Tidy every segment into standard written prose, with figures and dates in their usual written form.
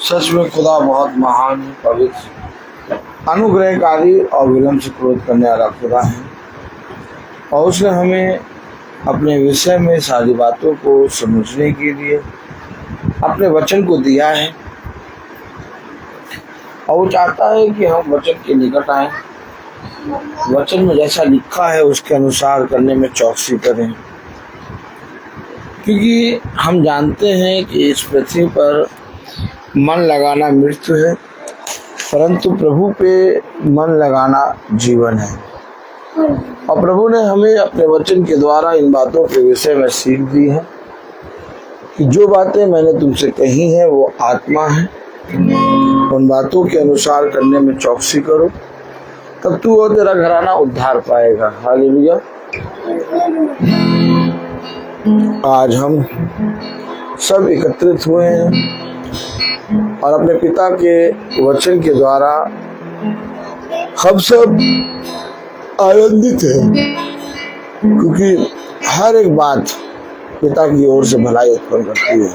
सच में खुदा बहुत महान, पवित्र, अनुग्रहकारी और विलंब से क्रोध करने वाला खुदा है। और उसने हमें अपने विषय में सारी बातों को समझने के लिए अपने वचन को दिया है। और वो चाहता है कि हम वचन के निकट आए, वचन में जैसा लिखा है उसके अनुसार करने में चौकसी करें, क्योंकि हम जानते हैं कि इस पृथ्वी पर मन लगाना मृत्यु है, परंतु प्रभु पे मन लगाना जीवन है। और प्रभु ने हमें अपने वचन के द्वारा इन बातों के विषय में सीख दी है कि जो बातें मैंने तुमसे कही हैं वो आत्मा है, उन बातों के अनुसार करने में चौकसी करो, तब तू और तेरा घराना उद्धार पाएगा। हालेलुया। आज हम सब एकत्रित हुए हैं और अपने पिता के वचन के द्वारा हम सब आनंदित हैं, क्योंकि हर एक बात पिता की ओर से भलाई उत्पन्न करती है।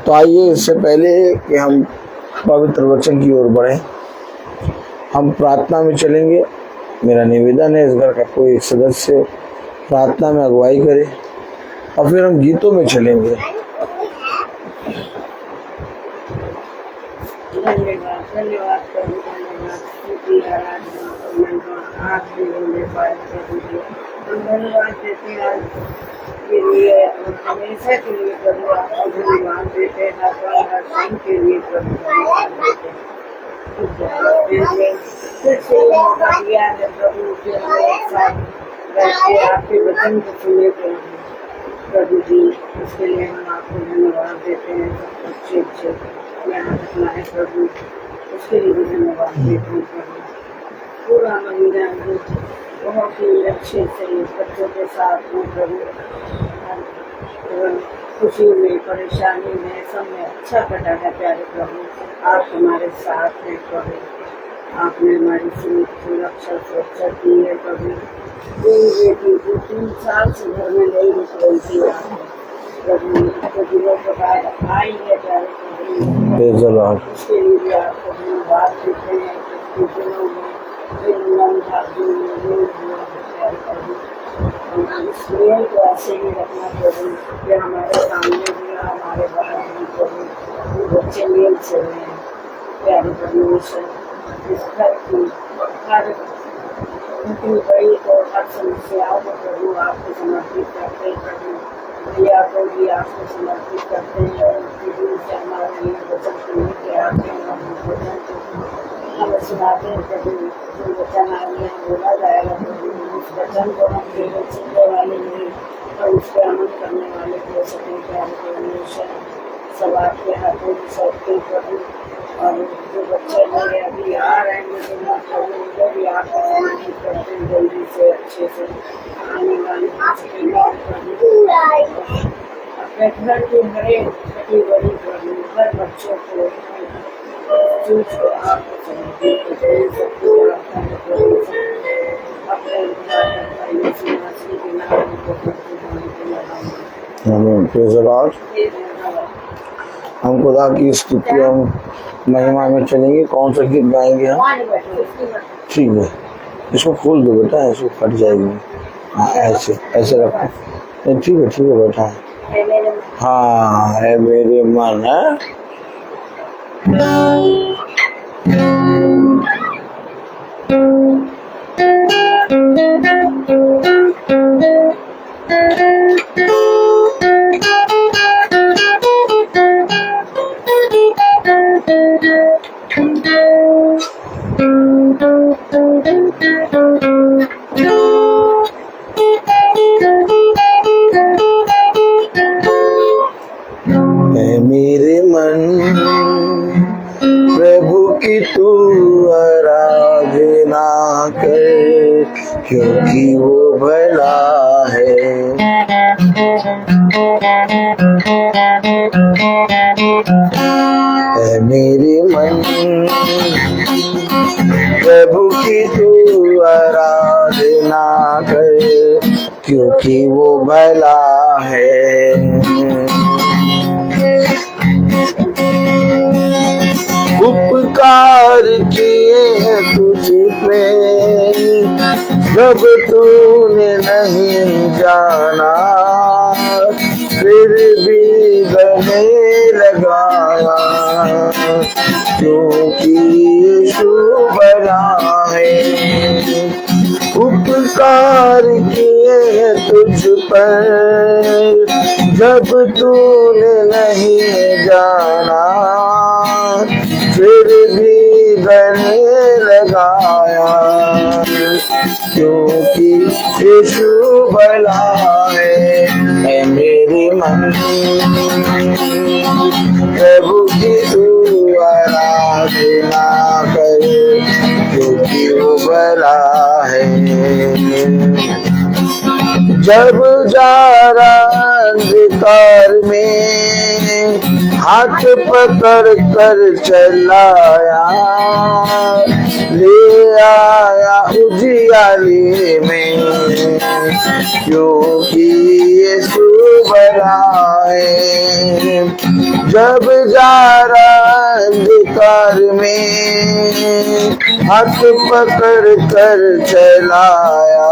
तो आइए, इससे पहले कि हम पवित्र वचन की ओर बढ़े, हम प्रार्थना में चलेंगे। मेरा निवेदन है इस घर का कोई एक सदस्य प्रार्थना में अगुवाई करे और फिर हम गीतों में चलेंगे। धन्यवाद देते हैं आज के लिए, हमेशा के लिए प्रभु आपको धन्यवाद देते हैं, हर क्षण के लिए प्रभु धन्यवाद देते हैं। फिर से ये मौका दिया है प्रभु कि हम एक साथ बैठ के आपके वचन को सुने प्रभु जी, उसके लिए हम आपको धन्यवाद देते हैं। अच्छे अच्छे यहाँ रखना है प्रभु, उसके लिए भी धन्यवाद देते हैं प्रभु। पूरा महीना बहुत ही अच्छे से बच्चों के साथ में प्रभु, खुशी में, परेशानी में, सब में अच्छा कटा है प्यारे प्रभु। आप हमारे साथ हैं प्रभु, आपने हमारी सुरक्षा सुरक्षा की है प्रभु। बेटी 3 साल से घर में नहीं रुक रही थी प्रभु, तो दिनों के बाद आई है प्यारे प्रभु, उसके लिए भी आपको धन्यवाद देते हैं। दिनों में इसलिए तो ऐसे ही रखना प्रभु कि हमारे सामने भी हमारे बाहर भी प्रभु बच्चे मेल से हैं प्यारे परमेश्वर। इस घर की हर इतनी बड़ी और हर समस्याओं को प्रभु आपको समर्पित करते हैं प्रभु, भैया को भी आपको समर्पित करते हैं। और उनके दिल से हमारे लिए वचन सुनने के आते हैं, हम वचन को हमें सुनाते हैं प्रभु। जो वचन आगे बोला जाएगा प्रभु, उस वचन को हम केवल सुनने वाले नहीं और उस पर अमल करने वाले हो सकें प्यारे परमेश्वर। सब आपके हाथों में सौंपते प्रभु। और जो बच्चे मेरे अभी आ रहे हैं प्रभु, उनको भी आप समर्पित करते हैं, जल्दी से अच्छे से आने वाले अपने घर के बड़े छोटी बड़ी प्रभु, हर बच्चों को हम खुदा की स्तुति हम महिमा में चलेंगे। कौन सा गीत गाएंगे हम? ठीक है, इसको खोल दो बेटा, इसको फट जाएगी। हाँ, ऐसे ऐसे रखो। ठीक है बेटा। हाँ, है मेरे मन है। मेरे मन प्रभु की तू आराधना कर, क्योंकि वो भला है। मेरे मन प्रभु की तू आराधना कर, क्योंकि वो भला है। जब तूने नहीं जाना फिर भी गले लगाया, क्योंकि यीशु बड़ा है। उपकार किए तुझ पर जब तूने नहीं जाना, फिर भी गले लगाया, क्योंकि यीशु भला है मेरी मन। प्रभु की तू आराधना कर, क्योंकि वो भला है। जब जारा अंधकार में हाथ पकड़ कर चलाया, ले आया उजियाले में, क्योंकि यीशु बड़ा है। जब जारा अंधकार में हाथ पकड़ कर चलाया,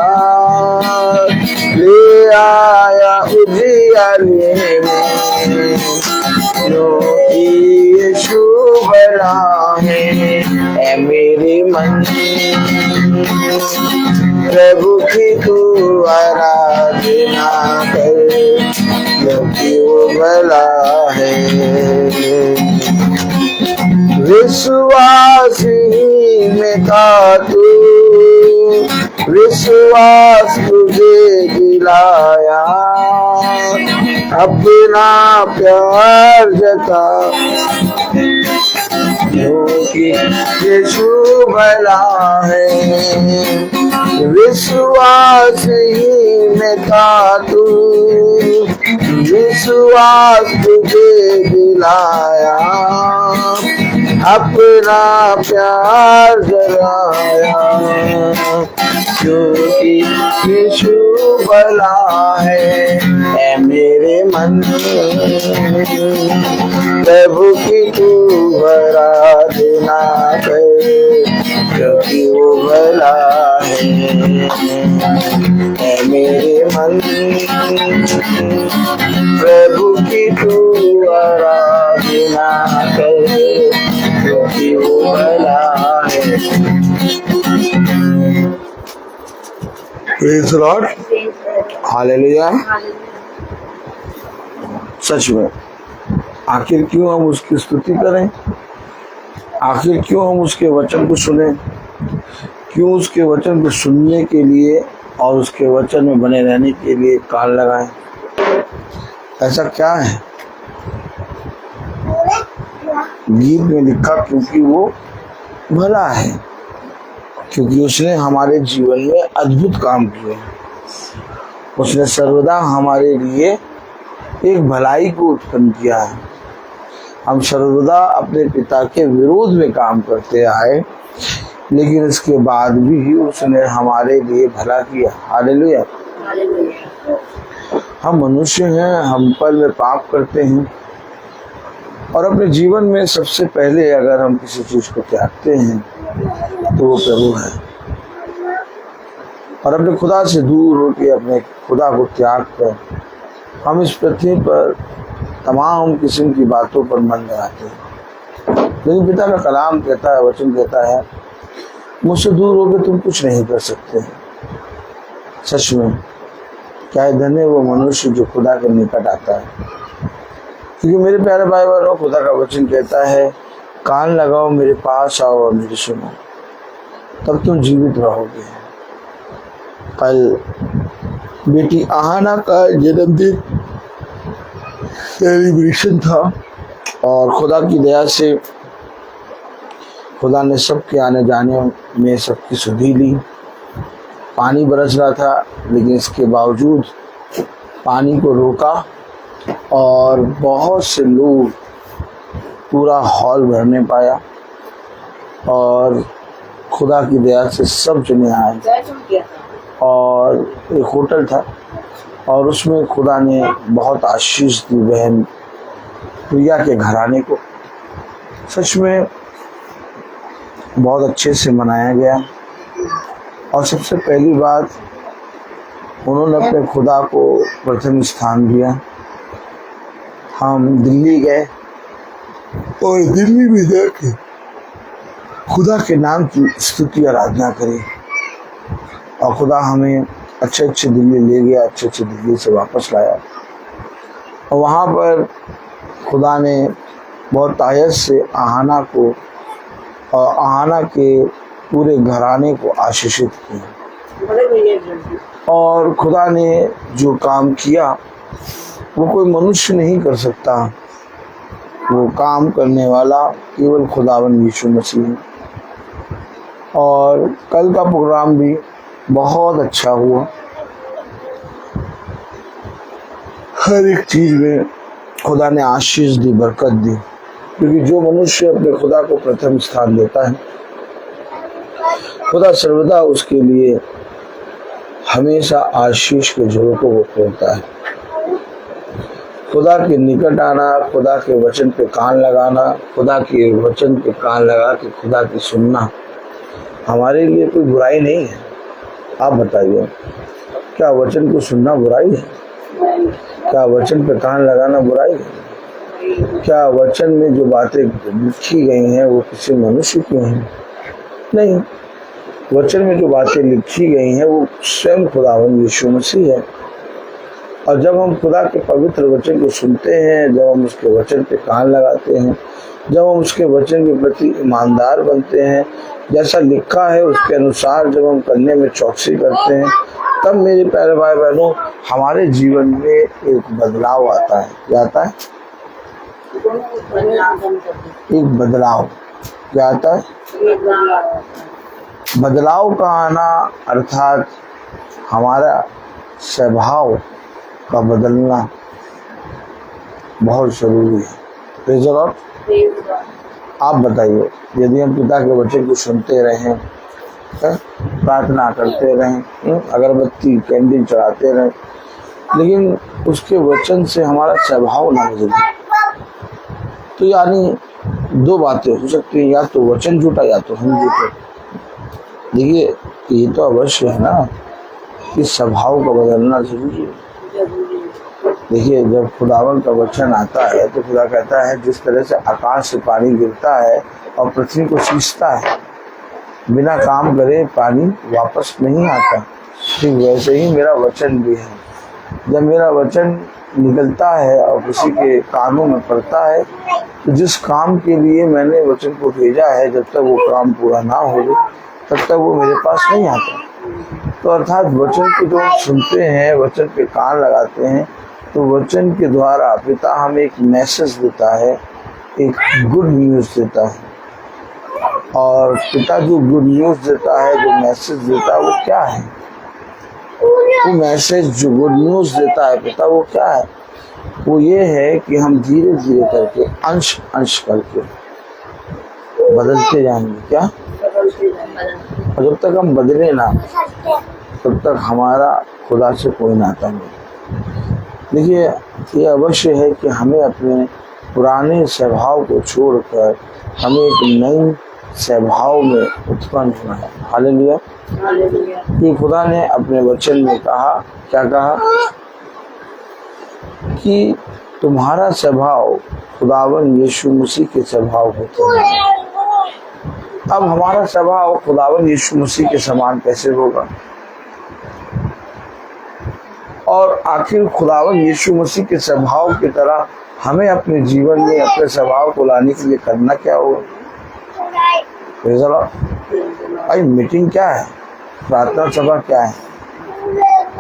ले आया उजियाले में, क्योंकि यीशु बड़ा है मेरे मन। प्रभु की तू आराधना कर, क्योंकि वो भला है। विश्वास ही में था तू, विश्वास तुझे दिलाया, अपना प्यार जता, क्योंकि यीशु भला है। विश्वास ही में था तू, विश्वास तुझे दिलाया, अपना प्यार जलाया, क्योंकि यीशु भला है मेरे मन। प्रभु की तू आराधना कर, क्योंकि वो भला है मेरे मन। प्रभु की तू आराधना कर, क्योंकि वो भला है। Praise the Lord, hallelujah. सच में आखिर क्यों हम उसकी स्तुति करें, आखिर क्यों हम उसके वचन को सुने, क्यों उसके वचन को सुनने के लिए और उसके वचन में बने रहने के लिए कान लगाएं। ऐसा क्या है? गीत में लिखा, क्योंकि वो भला है, क्योंकि उसने हमारे जीवन में अद्भुत काम किए। उसने सर्वदा हमारे लिए एक भलाई को उत्पन्न किया है। हम सर्वदा अपने पिता के विरोध में काम करते आए, लेकिन इसके बाद भी उसने हमारे लिए भला किया। हालेलुया। हम मनुष्य हैं, हम पल में पाप करते हैं, और अपने जीवन में सबसे पहले अगर हम किसी चीज को त्यागते हैं तो वो प्रभु है। और अपने खुदा से दूर होकर अपने खुदा को त्याग कर हम इस पृथ्वी पर तमाम किस्म की बातों पर मन लगाते हैं। लेकिन पिता का कलाम कहता है, वचन कहता है, मुझसे दूर होकर तुम कुछ नहीं कर सकते। सच में क्या धन्य वो मनुष्य जो खुदा के निकट आता है। क्योंकि मेरे प्यारे भाई बहनों, खुदा का वचन कहता है, कान लगाओ, मेरे पास आओ और मेरी सुनो, तब तुम जीवित रहोगे। कल बेटी आहाना का जन्मदिन सेलिब्रेशन था, और खुदा की दया से खुदा ने सबके आने जाने में सबकी सुधि ली। पानी बरस रहा था, लेकिन इसके बावजूद पानी को रोका और बहुत से लोग पूरा हॉल भरने पाया, और खुदा की दया से सब जने आए। और एक होटल था और उसमें खुदा ने बहुत आशीष दी बहन प्रिया के घराने को। सच में बहुत अच्छे से मनाया गया। और सबसे पहली बात, उन्होंने अपने खुदा को प्रथम स्थान दिया। हम दिल्ली गए और दिल्ली में जाके खुदा के नाम की स्तुति आराधना करी और खुदा हमें अच्छे अच्छे दिल्ली ले गया, अच्छे अच्छे दिल्ली से वापस लाया। और वहाँ पर खुदा ने बहुत आयत से आहाना को और आहाना के पूरे घराने को आशीषित किया। और खुदा ने जो काम किया वो कोई मनुष्य नहीं कर सकता, वो काम करने वाला केवल खुदावन यीशु मसीह है। और कल का प्रोग्राम भी बहुत अच्छा हुआ, हर एक चीज में खुदा ने आशीष दी, बरकत दी, क्योंकि जो मनुष्य अपने खुदा को प्रथम स्थान देता है, खुदा सर्वदा उसके लिए हमेशा आशीष के झरोकों को खोलता है। खुदा के निकट आना, खुदा के वचन पे कान लगाना, खुदा के वचन पे कान लगा के खुदा की सुनना हमारे लिए कोई बुराई नहीं है। आप बताइए, क्या वचन को सुनना बुराई है? क्या वचन पे कान लगाना बुराई है? क्या वचन में जो बातें लिखी गई हैं वो किसी मनुष्य की हैं? नहीं, वचन में जो बातें लिखी गई हैं वो स्वयं खुदावन यीशु मसीह है। और जब हम खुदा के पवित्र वचन को सुनते हैं, जब हम उसके वचन पे कान लगाते हैं, जब हम उसके वचन के प्रति ईमानदार बनते हैं, जैसा लिखा है उसके अनुसार जब हम करने में चौकसी करते हैं, तब मेरे प्यारे भाई बहनों हमारे जीवन में एक बदलाव आता है। क्या आता है? एक बदलाव। क्या आता है? बदलाव का आना अर्थात हमारा स्वभाव का बदलना बहुत जरूरी है। Praise the Lord. आप बताइए, यदि हम पिता के वचन को सुनते रहें, प्रार्थना करते रहें, अगरबत्ती कैंडल चढ़ाते रहें, लेकिन उसके वचन से हमारा स्वभाव ना बदले, तो यानी दो बातें हो सकती हैं, या तो वचन झूठा या तो हम झूठे। देखिए, ये तो अवश्य है ना कि स्वभाव का बदलना जरूरी है। देखिए, जब खुदावन का वचन आता है तो खुदा कहता है जिस तरह से आकाश से पानी गिरता है और पृथ्वी को सींचता है, बिना काम करे पानी वापस नहीं आता, ठीक वैसे ही मेरा वचन भी है। जब मेरा वचन निकलता है और किसी के कानों में पड़ता है, तो जिस काम के लिए मैंने वचन को भेजा है, जब तक वो काम पूरा ना हो तब तक वो मेरे पास नहीं आता। तो अर्थात वचन को जो सुनते हैं, वचन पे कान लगाते हैं, तो वचन के द्वारा पिता हमें एक मैसेज देता है, एक गुड न्यूज़ देता है। और पिता जो गुड न्यूज़ देता है, जो मैसेज देता है, वो क्या है? वो मैसेज जो गुड न्यूज़ देता है पिता, वो क्या है? वो ये है कि हम धीरे धीरे करके, अंश अंश करके बदलते जाएंगे। क्या? और जब तक हम बदले ना, तब तक हमारा खुदा से कोई नाता नहीं। देखिए, ये अवश्य है कि हमें अपने पुराने स्वभाव को छोड़कर हमें एक नई स्वभाव में उत्पन्न होना है। हालेलुया। कि खुदा ने अपने वचन में कहा, क्या कहा? कि तुम्हारा स्वभाव खुदावन यीशु मसीह के स्वभाव होता है। अब हमारा स्वभाव खुदावन यीशु मसीह के समान कैसे होगा? और आखिर खुदावन यीशु मसीह के स्वभाव की तरह हमें अपने जीवन में अपने स्वभाव को लाने के लिए करना क्या होगा? भाई, मीटिंग क्या है? प्रार्थना सभा क्या है?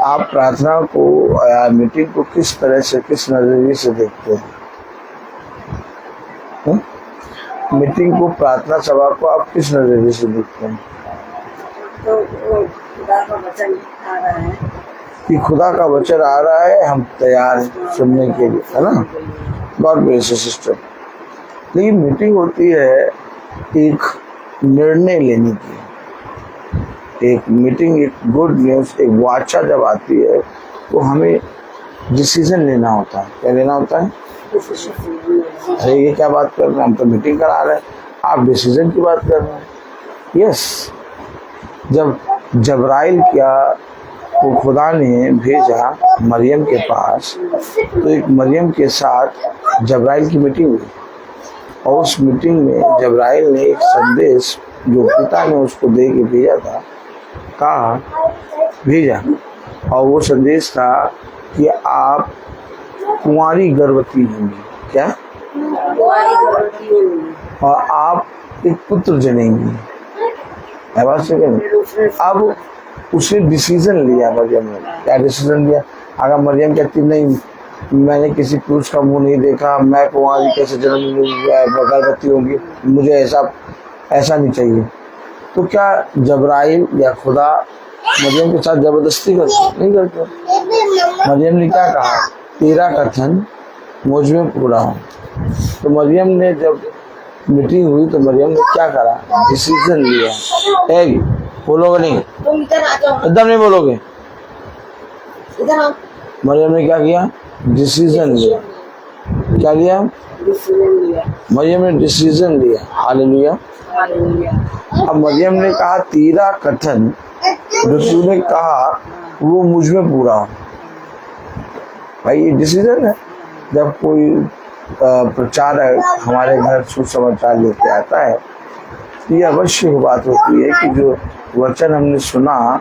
आप प्रार्थना को या मीटिंग को किस तरह से, किस नजरिए से देखते हैं? मीटिंग को, प्रार्थना सभा को आप किस नजरिए से देखते हैं? तो खुदा का वचन आ रहा है कि खुदा का वचन आ रहा है, हम तैयार हैं सुनने के लिए, है ना? God bless you sister. लेकिन मीटिंग होती है एक निर्णय लेने की, एक मीटिंग, एक गुड न्यूज़, एक वाचा जब आती है तो हमें डिसीजन लेना होता है। क्या लेना होता है? अरे ये क्या बात कर रहे हैं, हम तो मीटिंग करा रहे हैं, आप डिसीजन की बात कर रहे हैं। यस, जब जबराइल क्या को खुदा ने भेजा मरियम के पास, तो एक मरियम के साथ जबराइल की मीटिंग हुई और उस मीटिंग में जबराइल ने एक संदेश जो पिता ने उसको दे के भेजा था कहा भेजा, और वो संदेश था कि आप कुंवारी गर्भवती होंगी, क्या और आप एक पुत्र जनेंगी। अब उसने डिसीजन लिया, मरियम ने क्या डिसीजन लिया? अगर मरियम कहती नहीं मैंने किसी पुरुष का मुंह नहीं देखा, मैं कुंवारी कैसे जन्म गर्भवती होंगी, मुझे ऐसा नहीं चाहिए, तो क्या जबराइल या खुदा मरियम के साथ जबरदस्ती करते? नहीं करते। मरियम ने क्या कहा? तेरा कथन मुझ में पूरा हो। तो मरियम ने जब मीटिंग हुई तो मरियम ने क्या करा? डिसीजन लिया। बोलोगे नहीं? एकदम नहीं बोलोगे? मरियम ने क्या किया? डिसीजन लिया। क्या लिया? मरियम ने डिसीजन लिया। हालेलुया। अब मरियम ने कहा तेरा कथन जो तूने कहा वो मुझ में पूरा हो। भाई ये डिसीजन है। जब कोई प्रचारक हमारे घर सुसमाचार लेके आता है, ये अवश्य बात होती है कि जो वचन हमने सुना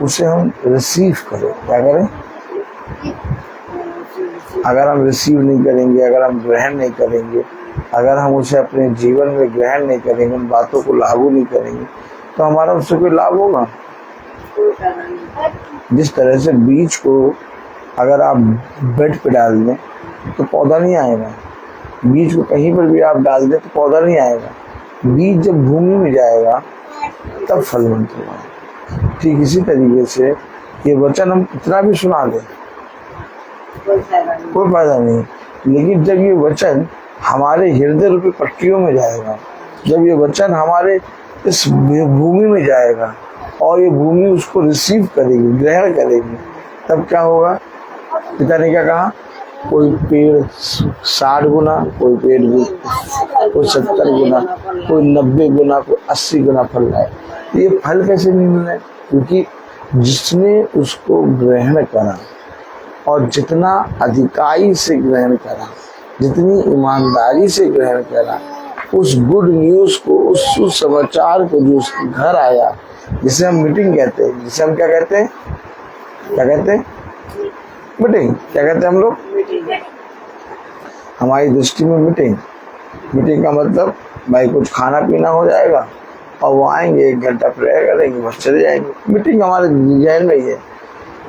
उसे हम रिसीव करें। क्या करें? अगर हम रिसीव नहीं करेंगे, अगर हम ग्रहण नहीं करेंगे, अगर हम उसे अपने जीवन में ग्रहण नहीं करेंगे, उन बातों को लागू नहीं करेंगे, तो हमारा उससे कोई लाभ होगा? जिस तरह से बीज को अगर आप बेड पे डाल दें तो पौधा नहीं आएगा, बीज को कहीं पर भी आप डाल दें तो पौधा नहीं आएगा, बीज जब भूमि में जाएगा तब फलवंत होगा। ठीक इसी तरीके से ये वचन हम कितना भी सुना दें कोई फायदा नहीं, लेकिन जब ये वचन हमारे हृदय रूपी पट्टियों में जाएगा, जब ये वचन हमारे इस भूमि में जाएगा और ये भूमि उसको रिसीव करेगी, ग्रहण करेगी, तब क्या होगा? पिता ने क्या कहा? कोई पेड़ 60 गुना, कोई पेड़ कोई 70 गुना, कोई 90 गुना, कोई 80 गुना फल लाए। ये फल कैसे नहीं मिल रहे? क्योंकि जिसने उसको ग्रहण करा और जितना अधिकाई से ग्रहण करा, जितनी ईमानदारी से ग्रहण करा, उस गुड न्यूज को, उस सुसमाचार को जो उसके घर आया, जिसे हम मीटिंग कहते हैं, जिसे हम क्या कहते हैं? क्या कहते हैं? मीटिंग। क्या कहते हैं हम लोग? हमारी दृष्टि में मीटिंग। मीटिंग का मतलब भाई कुछ खाना पीना हो जाएगा और वो आएंगे, 1 घंटा प्रेयर करेंगे, बस चले जाएंगे। मीटिंग हमारे जहन में ही है,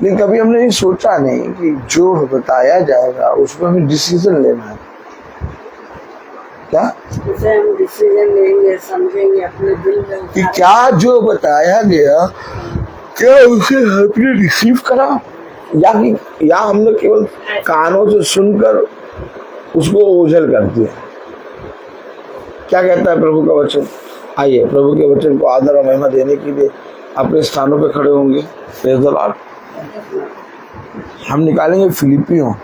लेकिन कभी हमने ये सोचा नहीं कि जो बताया जाएगा उसमें हमें डिसीजन लेना है। क्या हम डिसीजन लेंगे, समझेंगे अपने दिल में कि क्या जो बताया गया क्या उसे हमने रिसीव करा, या हमने केवल कानों से सुनकर उसको ओझल कर दिया। क्या कहता है प्रभु का वचन? आइए प्रभु के वचन को आदर और महिमा देने के लिए अपने स्थानों पे खड़े होंगे। Praise the Lord. हम निकालेंगे फिलिपियों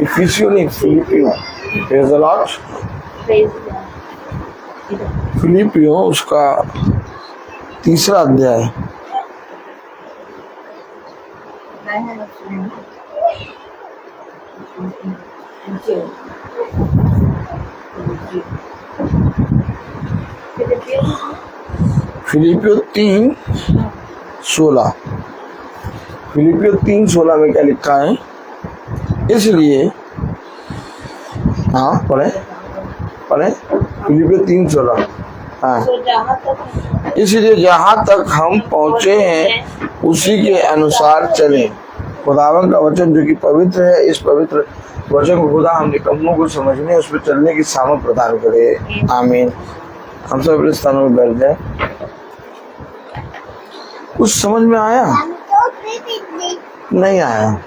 इफिसियों नहीं, फिलिपियों। Praise the Lord. फिलिपियों उसका 3रा अध्याय। फिलिपियों 3:16। फिलिपियों 3:16 में क्या लिखा है? इसलिए हाँ पढ़े फिलिपियों 3:16। हाँ, इसलिए जहाँ तक हम पहुँचे हैं उसी के अनुसार चलें। खुदावन का वचन जो कि पवित्र है, इस पवित्र वचन को खुदा हम निकम्मों को समझने, उस पर चलने की सामर्थ प्रदान करे। आमीन। हम सब अपने स्थानों में बैठ जाए। कुछ समझ में आया? नहीं आया?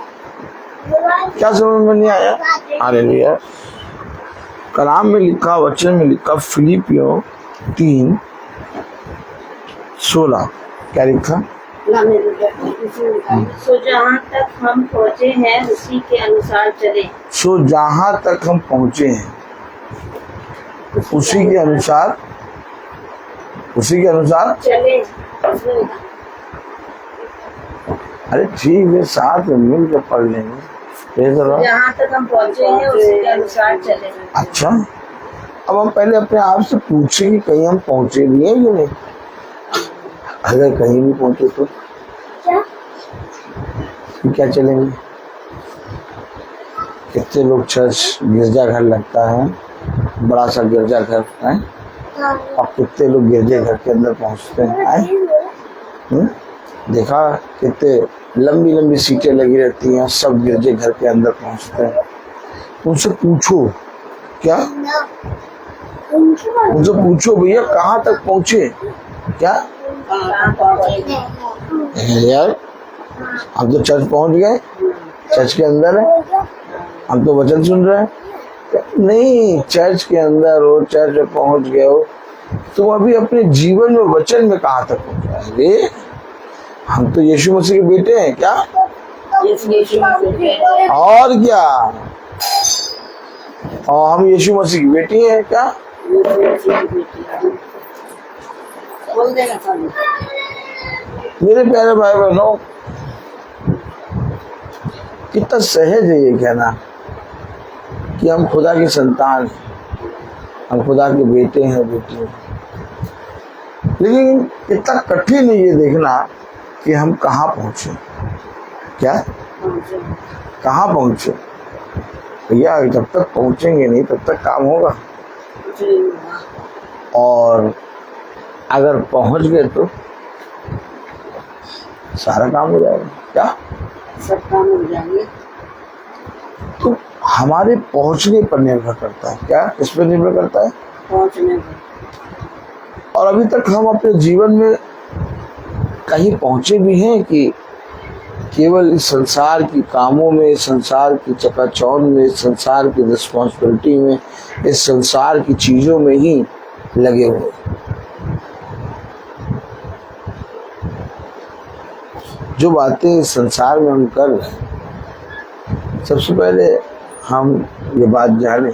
क्या समझ में नहीं आया? हालेलुया। कलाम में लिखा, वचन में लिखा, फिलिपियों 3:16 क्या लिखा? सो जहाँ तक हम पहुँचे हैं उसी के अनुसार चले। सो जहाँ तक हम पहुँचे हैं उसी के अनुसार चले। अरे ठीक है, साथ में मिल के पढ़ लेंगे। जहाँ तक हम पहुँचे हैं उसी के अनुसार चले। अच्छा, अब हम पहले अपने आप से पूछे कि कहीं हम पहुंचे भी हैं कि नहीं। अगर कहीं भी पहुंचे तो क्या चलेंगे। कितने लोग चर्च गिरजाघर लगता है, बड़ा सा गिरजाघर है, और कितने लोग गिरजाघर के अंदर पहुंचते हैं। देखा कितने लंबी लंबी सीटें लगी रहती हैं, सब गिरजाघर के अंदर पहुंचते हैं। उनसे पूछो, क्या उनसे पूछो भैया कहाँ तक पहुंचे, क्या यार हम तो चर्च पहुंच गए, चर्च के अंदर है, हम तो वचन सुन रहे हैं। नहीं, चर्च के अंदर हो, चर्च में पहुंच गए हो, तुम अभी अपने जीवन में वचन में कहाँ तक पहुंचे। हम तो यीशु मसीह के बेटे हैं, क्या और क्या, और हम यीशु मसीह की बेटी हैं, क्या। मेरे प्यारे भाई बहनों, कितना सहज है ये कहना कि हम खुदा की संतान हैं, हम खुदा के बेटे हैं, बेटी हैं। लेकिन इतना कठिन है ये देखना कि हम कहाँ पहुंचे, क्या कहाँ पहुंचे। भैया जब तक पहुंचेंगे नहीं तब तक काम होगा, और अगर पहुंच गए तो सारा काम हो जाएगा, क्या सब काम हो जाएंगे। तो हमारे पहुंचने पर निर्भर करता है, क्या किस पर निर्भर करता है, पहुंचने पर। और अभी तक हम अपने जीवन में कहीं पहुंचे भी हैं कि केवल इस संसार की कामों में, संसार की चकाचौंध में, संसार की रिस्पॉन्सिबिलिटी में, इस संसार की चीजों में ही लगे हुए। जो बातें इस संसार में हम कर रहे हैं, सबसे पहले हम ये बात जाने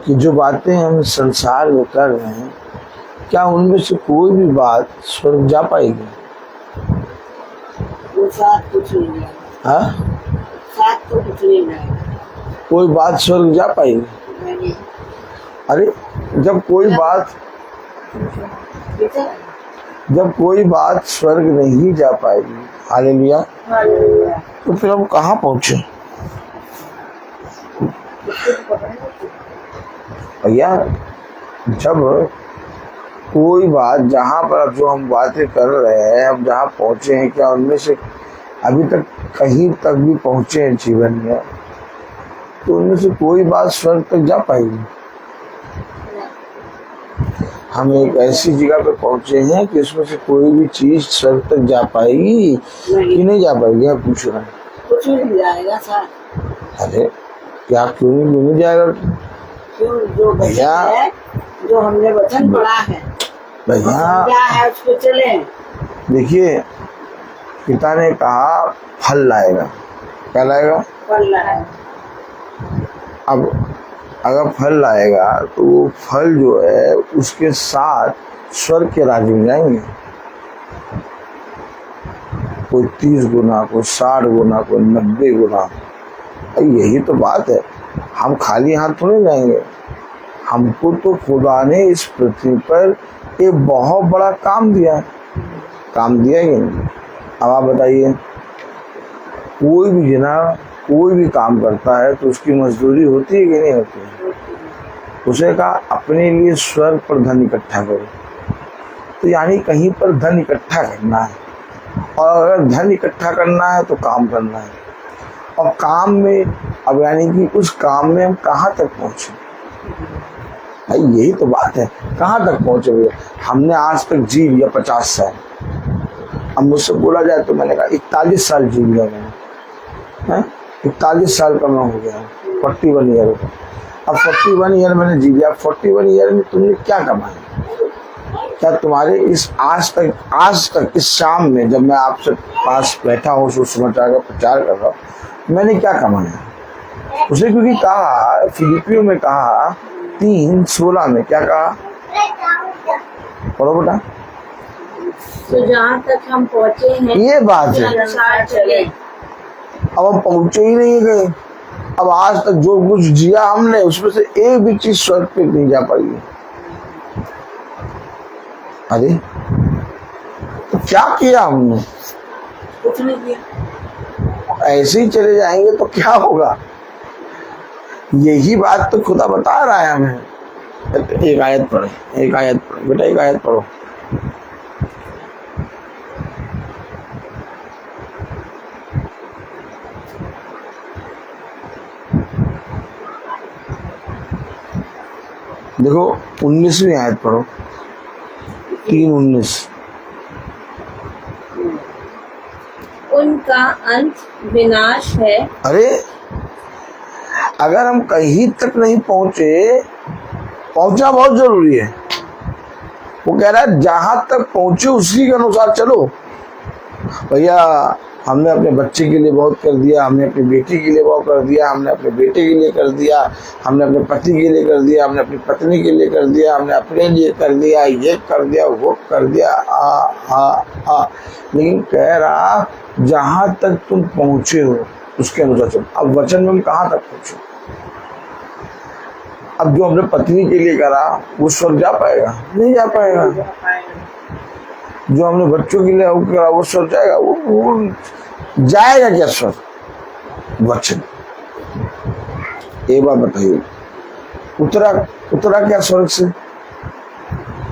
कि जो बातें हम संसार में कर रहे हैं, क्या उनमें से कोई भी बात स्वर्ग जा पाएगी। साथ कुछ नहीं जाएगा। हाँ, साथ तो कुछ नहीं जाएगा। कोई बात स्वर्ग जा पाएगी। अरे जब कोई बात स्वर्ग नहीं जा पाएगी, हालेलुया, तो फिर हम कहाँ पहुंचे भैया। जब कोई बात, जहाँ पर अब जो हम बातें कर रहे हैं, हम जहाँ पहुंचे हैं, क्या उनमें से अभी तक कहीं तक भी पहुंचे हैं जीवन में, तो उनमें से कोई बात स्वर्ग तक जा पाएगी। हम एक ऐसी जगह पे पहुंचे हैं कि इसमें से कोई भी चीज स्वर्ग तक जा पाएगी कि नहीं जा पाएगी। आप पूछ रहे हैं, कुछ नहीं जाएगा सर। अरे क्या क्यों नहीं जाएगा। क्यों, जो भैया है, जो हमने वचन पढ़ा है भैया, क्या है उसको चले। देखिए पिता ने कहा फल लाएगा, क्या लाएगा, फल लाएगा। अब अगर फल लाएगा तो वो फल जो है उसके साथ स्वर्ग के राज्य में जाएंगे। कोई 30 गुना, कोई 60 गुना, कोई 90 गुना। यही तो बात है, हम खाली हाथ थोड़े जाएंगे। हमको तो खुदा ने इस पृथ्वी पर एक बहुत बड़ा काम दिया है, काम दिया ही नहीं। अब आप बताइए, कोई भी जना कोई भी काम करता है तो उसकी मजदूरी होती है कि नहीं होती है। उसे कहा अपने लिए स्वर्ग पर धन इकट्ठा करो, तो यानी कहीं पर धन इकट्ठा करना है, और अगर धन इकट्ठा करना है तो काम करना है। और काम में अब यानी कि उस काम में हम कहाँ तक पहुँचे भाई, यही तो बात है, कहाँ तक पहुँचे भैया। हमने आज तक जी लिया 50 साल। अब मुझसे बोला जाए तो मैंने कहा 41 साल जी लिया मैंने, 41 साल का मैं हो गया, 41 ईयर। अब 41 ईयर मैंने जी लिया। 41 ईयर में तुमने क्या कमाया, क्या तुम्हारे इस आज तक इस शाम में जब मैं आपसे पास बैठा हूँ, सुसमाचार का प्रचार कर रहा हूँ, मैंने क्या कमाया। उसे क्योंकि कहा, फिलिपियों में कहा 3:16 में क्या कहा? पढ़ो बेटा। तो जहाँ तक हम पहुँचे हैं ये बात उसके है। अनुसार चले। अब हम पहुंचे ही नहीं गए। अब आज तक जो कुछ जिया हमने उसमें से एक भी चीज स्वर्ग पे नहीं जा पाई। अरे तो क्या किया हमने? कुछ नहीं किया। ऐसे ही चले जाएंगे तो क्या होगा? यही बात तो खुदा बता रहा है हमें। एक आयत पढ़ो, एक आयत पढ़ो बेटा, एक आयत पढ़ो। देखो 19वीं आयत पढ़ो, 3:19। उनका अंत विनाश है। अरे अगर हम कहीं तक नहीं पहुंचे, पहुंचना बहुत जरूरी है। वो कह रहा है जहां तक पहुंचे उसी के अनुसार चलो। भैया हमने अपने बच्चे के लिए बहुत कर दिया, हमने अपनी बेटी के लिए बहुत कर दिया, हमने अपने बेटे के लिए कर दिया, हमने अपने पति के लिए कर दिया, हमने अपनी पत्नी के लिए कर दिया, हमने अपने लिए कर दिया, ये कर दिया, वो कर दिया। लेकिन कह रहा जहां तक तुम पहुंचे हो उसके अनुसार चलो। अब वचन में हम कहाँ तक पहुंचे? अब जो हमने पत्नी के लिए करा वो स्वर्ग जा पाएगा? नहीं जा पाएगा। जो हमने बच्चों के लिए करा वो स्वर्ग जाएगा? वो जाएगा क्या स्वर्ग? वचन। एक बार बताइए, उतरा क्या स्वर्ग से?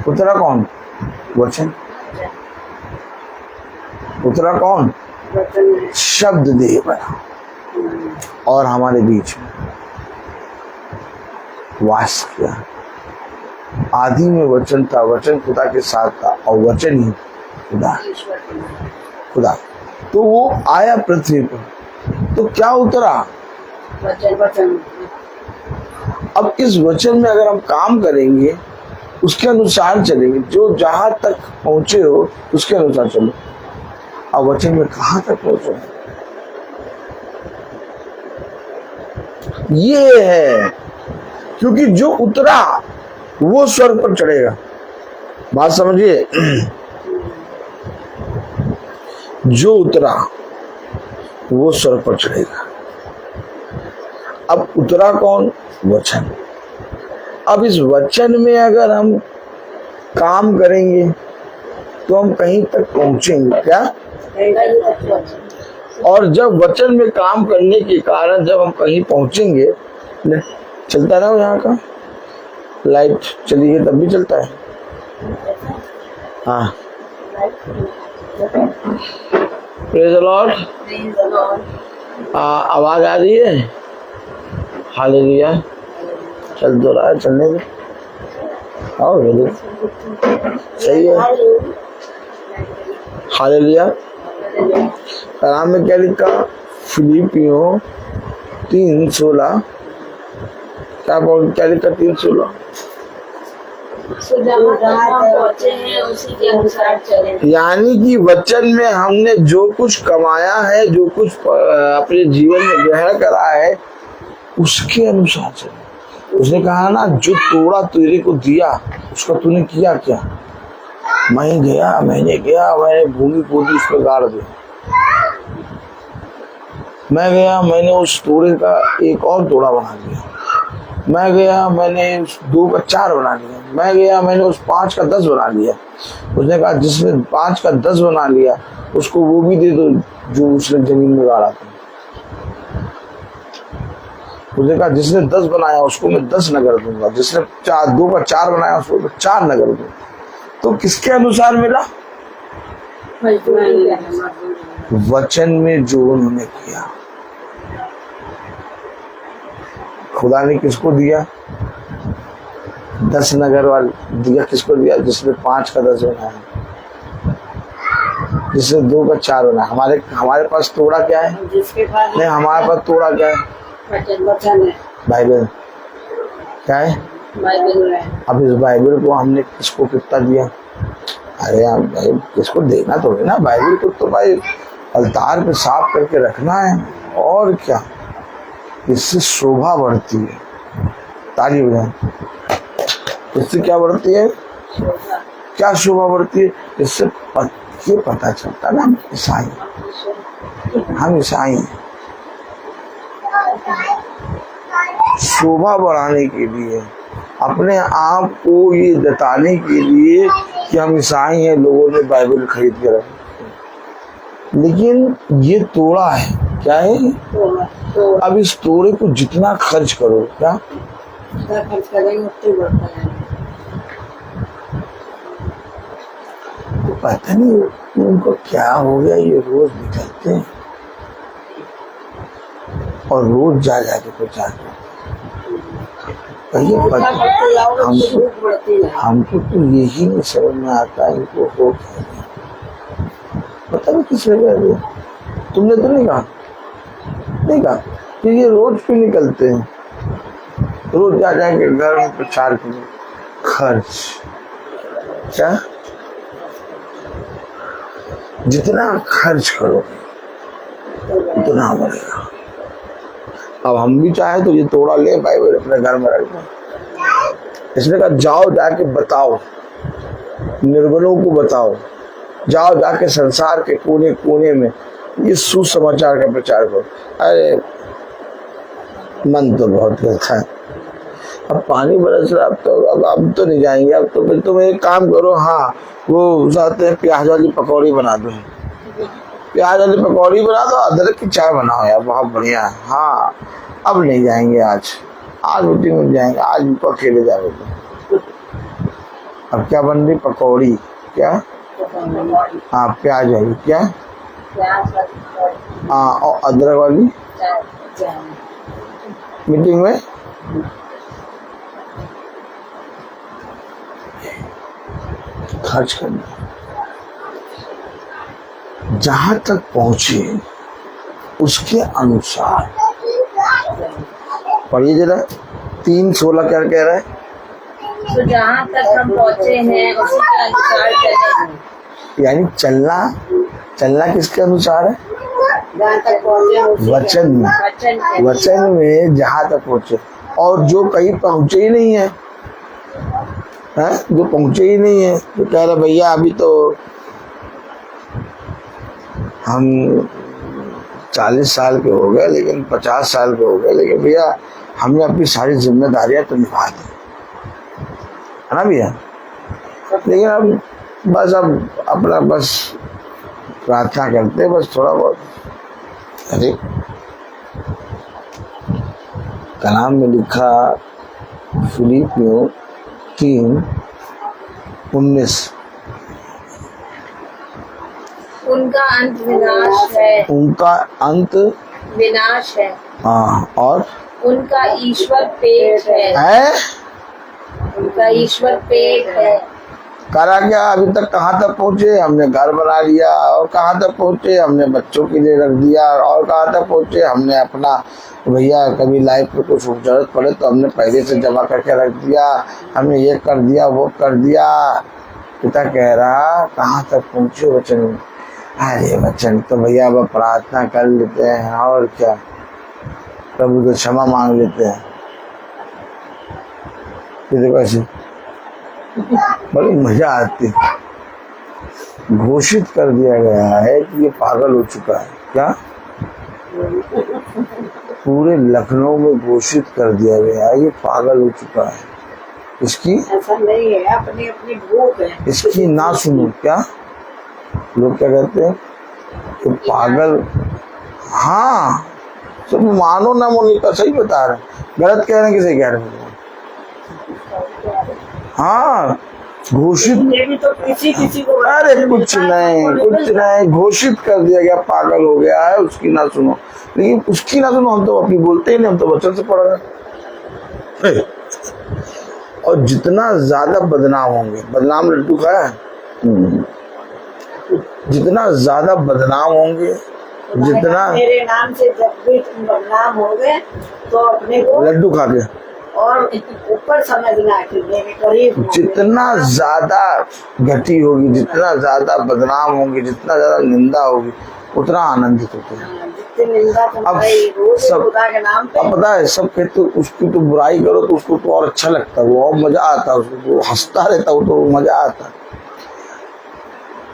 उतरा कौन? वचन। उतरा कौन? शब्द देह बना और हमारे बीच में वास किया। आदि में वचन था, वचन खुदा के साथ था और वचन ही खुदा। तो वो आया पृथ्वी पर, तो क्या उतरा? वचन। अब इस वचन में अगर हम काम करेंगे, उसके अनुसार चलेंगे, जो जहां तक पहुंचे हो उसके अनुसार चलो। अब वचन में कहां तक पहुंचे? ये है, क्योंकि जो उतरा वो स्वर्ग पर चढ़ेगा। बात समझिए, जो उतरा वो स्वर्ग पर चढ़ेगा। अब उतरा कौन? वचन। अब इस वचन में अगर हम काम करेंगे तो हम कहीं तक पहुंचेंगे। क्या? और जब वचन में काम करने के कारण जब हम कहीं पहुंचेंगे, चलता ना यहाँ का लाइट चली गई तब भी चलता है। हाँ, प्रेज़ द लॉर्ड। आवाज आ रही है? हालेलुया। चल तो रहा है, चलने दो। आओ बोलो, सही है। हालेलुया। कलाम में क्या लिखा? फिलिपियों 3:16। क्या लिखा? 3:16। यानी कि वचन में हमने जो कुछ कमाया है, जो कुछ अपने जीवन में ग्रहण करा है, उसके अनुसार चले। उसने कहा ना, जो तोड़ा तेरे को दिया उसका तूने किया क्या? मैंने भूमि खोदी, उस पर गाड़ दिया। मैं गया, मैंने उस तोड़े का एक और तोड़ा बना दिया। मैं गया, मैंने उस 2 का 4 बना लिया। मैं गया, मैंने उस 5 का 10 बना लिया। उसने कहा जिसने 5 का 10 बना लिया उसको वो भी दे दो जो उसने जमीन में गाड़ा था। उसने कहा जिसने 10 बनाया उसको मैं 10 नगर दूंगा, जिसने 2 का 4 बनाया उसको 4 नगर दूंगा। तो किसके अनुसार मिला? वचन में जो उन्होंने किया। खुदा ने किसको दिया? 10 नगर वाले दिया। किसको दिया? जिसने 5 का 10 बनाया, जिसने 2 का 4 बनाया। हमारे पास तोड़ा क्या है? नहीं, हमारे पास तोड़ा क्या है? वचन है, बाइबल। क्या है? बाइबल है। अब इस बाइबल को हमने किसको कितना दिया? अरे यार भाई, किसको देना तो है ना। बाइबल को तो भाई अलतार पे साफ करके रखना है, और क्या। इससे शोभा बढ़ती है, ताली बजाएं। इससे क्या बढ़ती है, क्या शोभा बढ़ती है? इससे ये पता चलता ना हम ईसाई हैं। शोभा बढ़ाने के लिए, अपने आप को ये जताने के लिए कि हम ईसाई हैं, लोगों ने बाइबल खरीद के रखी। लेकिन ये तोड़ा है, क्या है? तो अब इस तोड़े को जितना खर्च करो, क्या खर्च करेंगे उतनी बढ़ता है। तो पता नहीं उनको क्या हो गया, ये रोज निकलते हैं और रोज जा जाके प्रचार करते। हमको तो यही नहीं समझ में आता है इनको हो क्या गया। पता नहीं किस वजह से, तुमने तो नहीं कहा कि ये रोज क्यों निकलते हैं, रोज जा जाके घर में प्रचार करो। खर्च क्या, जितना खर्च करो उतना बढ़ेगा। अब हम भी चाहे तो ये तोड़ा ले बाइबल अपने घर में रख दें। इसने कहा जाओ जाके बताओ, निर्बलों को बताओ, जाओ जाके संसार के कोने कोने में ये सुसमाचार का प्रचार करो। अरे मन तो बहुत अच्छा है। अब पानी बरस रहा, अब तो नहीं जाएंगे। अब तो फिर तुम एक काम करो, हाँ वो चाहते हैं प्याज वाली पकौड़ी बना दो, प्याज वाली पकौड़ी बना दो, अदरक की चाय बनाओ यार, बहुत बढ़िया है। हाँ अब नहीं जाएंगे, आज मीटिंग में जाएंगे, आज उनको अकेले जाओगे। अब क्या बन रही? पकौड़ी। क्या? हाँ प्याज वाली, क्या? हाँ और अदरक वाली मीटिंग में। खर्च करना जहां तक पहुंचे उसके अनुसार। पढ़िए जरा 3:16 क्या कह रहा है? तो जहाँ तक हम पहुँचे हैं उसी के अनुसार चलें। यानी चलना किसके अनुसार है? जहाँ तक पहुँचे वचन में, वचन में जहां तक पहुंचे। और जो कहीं पहुंचे ही नहीं है, जो पहुंचे ही नहीं है, तो कह रहे भैया अभी तो हम 40 साल के हो गए, लेकिन 50 साल के हो गए, लेकिन भैया हमने अपनी सारी जिम्मेदारियां तो निभा दी, है ना भैया। लेकिन अब बस अपना बस प्रार्थना करते बस थोड़ा बहुत। अरे कलाम में लिखा फिलिपियों 3:19, उनका अंत विनाश है, उनका अंत विनाश है। हाँ और उनका ईश्वर पेट है, उनका ईश्वर पेट है। करा क्या? अभी तक कहाँ तक पहुँचे? हमने घर बना लिया। और कहाँ तक पहुँचे? हमने बच्चों के लिए रख दिया। और कहाँ तक पहुँचे? हमने अपना भैया कभी लाइफ में कुछ जरूरत पड़े तो हमने पहले से जमा करके रख दिया। हमने ये कर दिया, वो कर दिया। पिता कह रहा कहाँ तक पहुँचे वचन में? अरे वचन तो भैया अब प्रार्थना कर लेते हैं और क्या, प्रभु से क्षमा मांग लेते हैं। देखो ऐसे बड़ी मजा आती। घोषित कर दिया गया है कि ये पागल हो चुका है। क्या? पूरे लखनऊ में घोषित कर दिया गया है ये पागल हो चुका है। इसकी ऐसा नहीं है, अपनी अपनी भूख है, इसकी ना सुनो। क्या लोग क्या कहते हैं कि पागल। हाँ सब मानो ना मोनिका, सही बता रहे, गलत कह रहे हैं, किसे कह रहे हैं? हाँ घोषित, ये भी तो किसी को। अरे कुछ नहीं, घोषित कर दिया गया पागल हो गया है, उसकी ना सुनो। लेकिन उसकी ना सुनो, हम तो अपनी बोलते ही नहीं, हम तो वचन से पढ़ रहे। और जितना ज्यादा बदनाम होंगे, बदनाम लड्डू खाया है, जितना ज्यादा बदनाम होंगे, जितना मेरे नाम से जब भी तुम बदनाम हो गए तो अपने को लड्डू खा के और ऊपर समझना कि मेरे करीब जितना ज्यादा घटी होगी, जितना ज्यादा बदनाम होंगे, जितना ज्यादा निंदा होगी, उतना आनंदित होते हैं। जितनी निंदा तुम्हारी रोज सब- खुदा के नाम पे अब पता है सब कहते उसकी तो बुराई करो तो उसको तो और अच्छा लगता है, वो और मजा आता है, उसको तो हंसता रहता है, तो मजा आता है।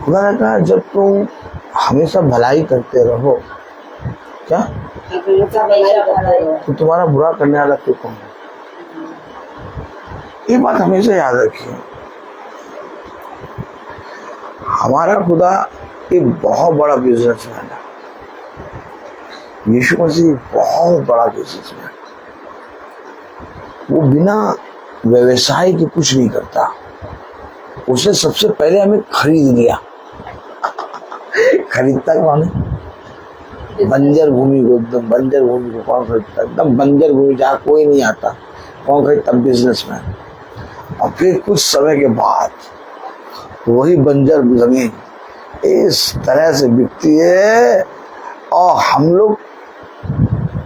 खुदा ने कहा जब तुम हमेशा भलाई करते रहो क्या हमेशा भलाई करते रहो। तो तुम्हारा बुरा करने वाला क्यों कौन है? ये बात हमेशा याद रखिए। हमारा खुदा एक बहुत बड़ा बिजनेसमैन है। यीशु मसीह बहुत बड़ा बिजनेसमैन, वो बिना व्यवसाय के कुछ नहीं करता। उसने सबसे पहले हमें खरीद लिया। खरीदता कौन है? बंजर भूमि को, एकदम बंजर भूमि को कौन खरीदता? एकदम बंजर भूमि जहाँ कोई नहीं आता, कौन खरीदता? बिजनेसमैन। और फिर कुछ समय के बाद वही बंजर जमीन इस तरह से बिकती है, और हम लोग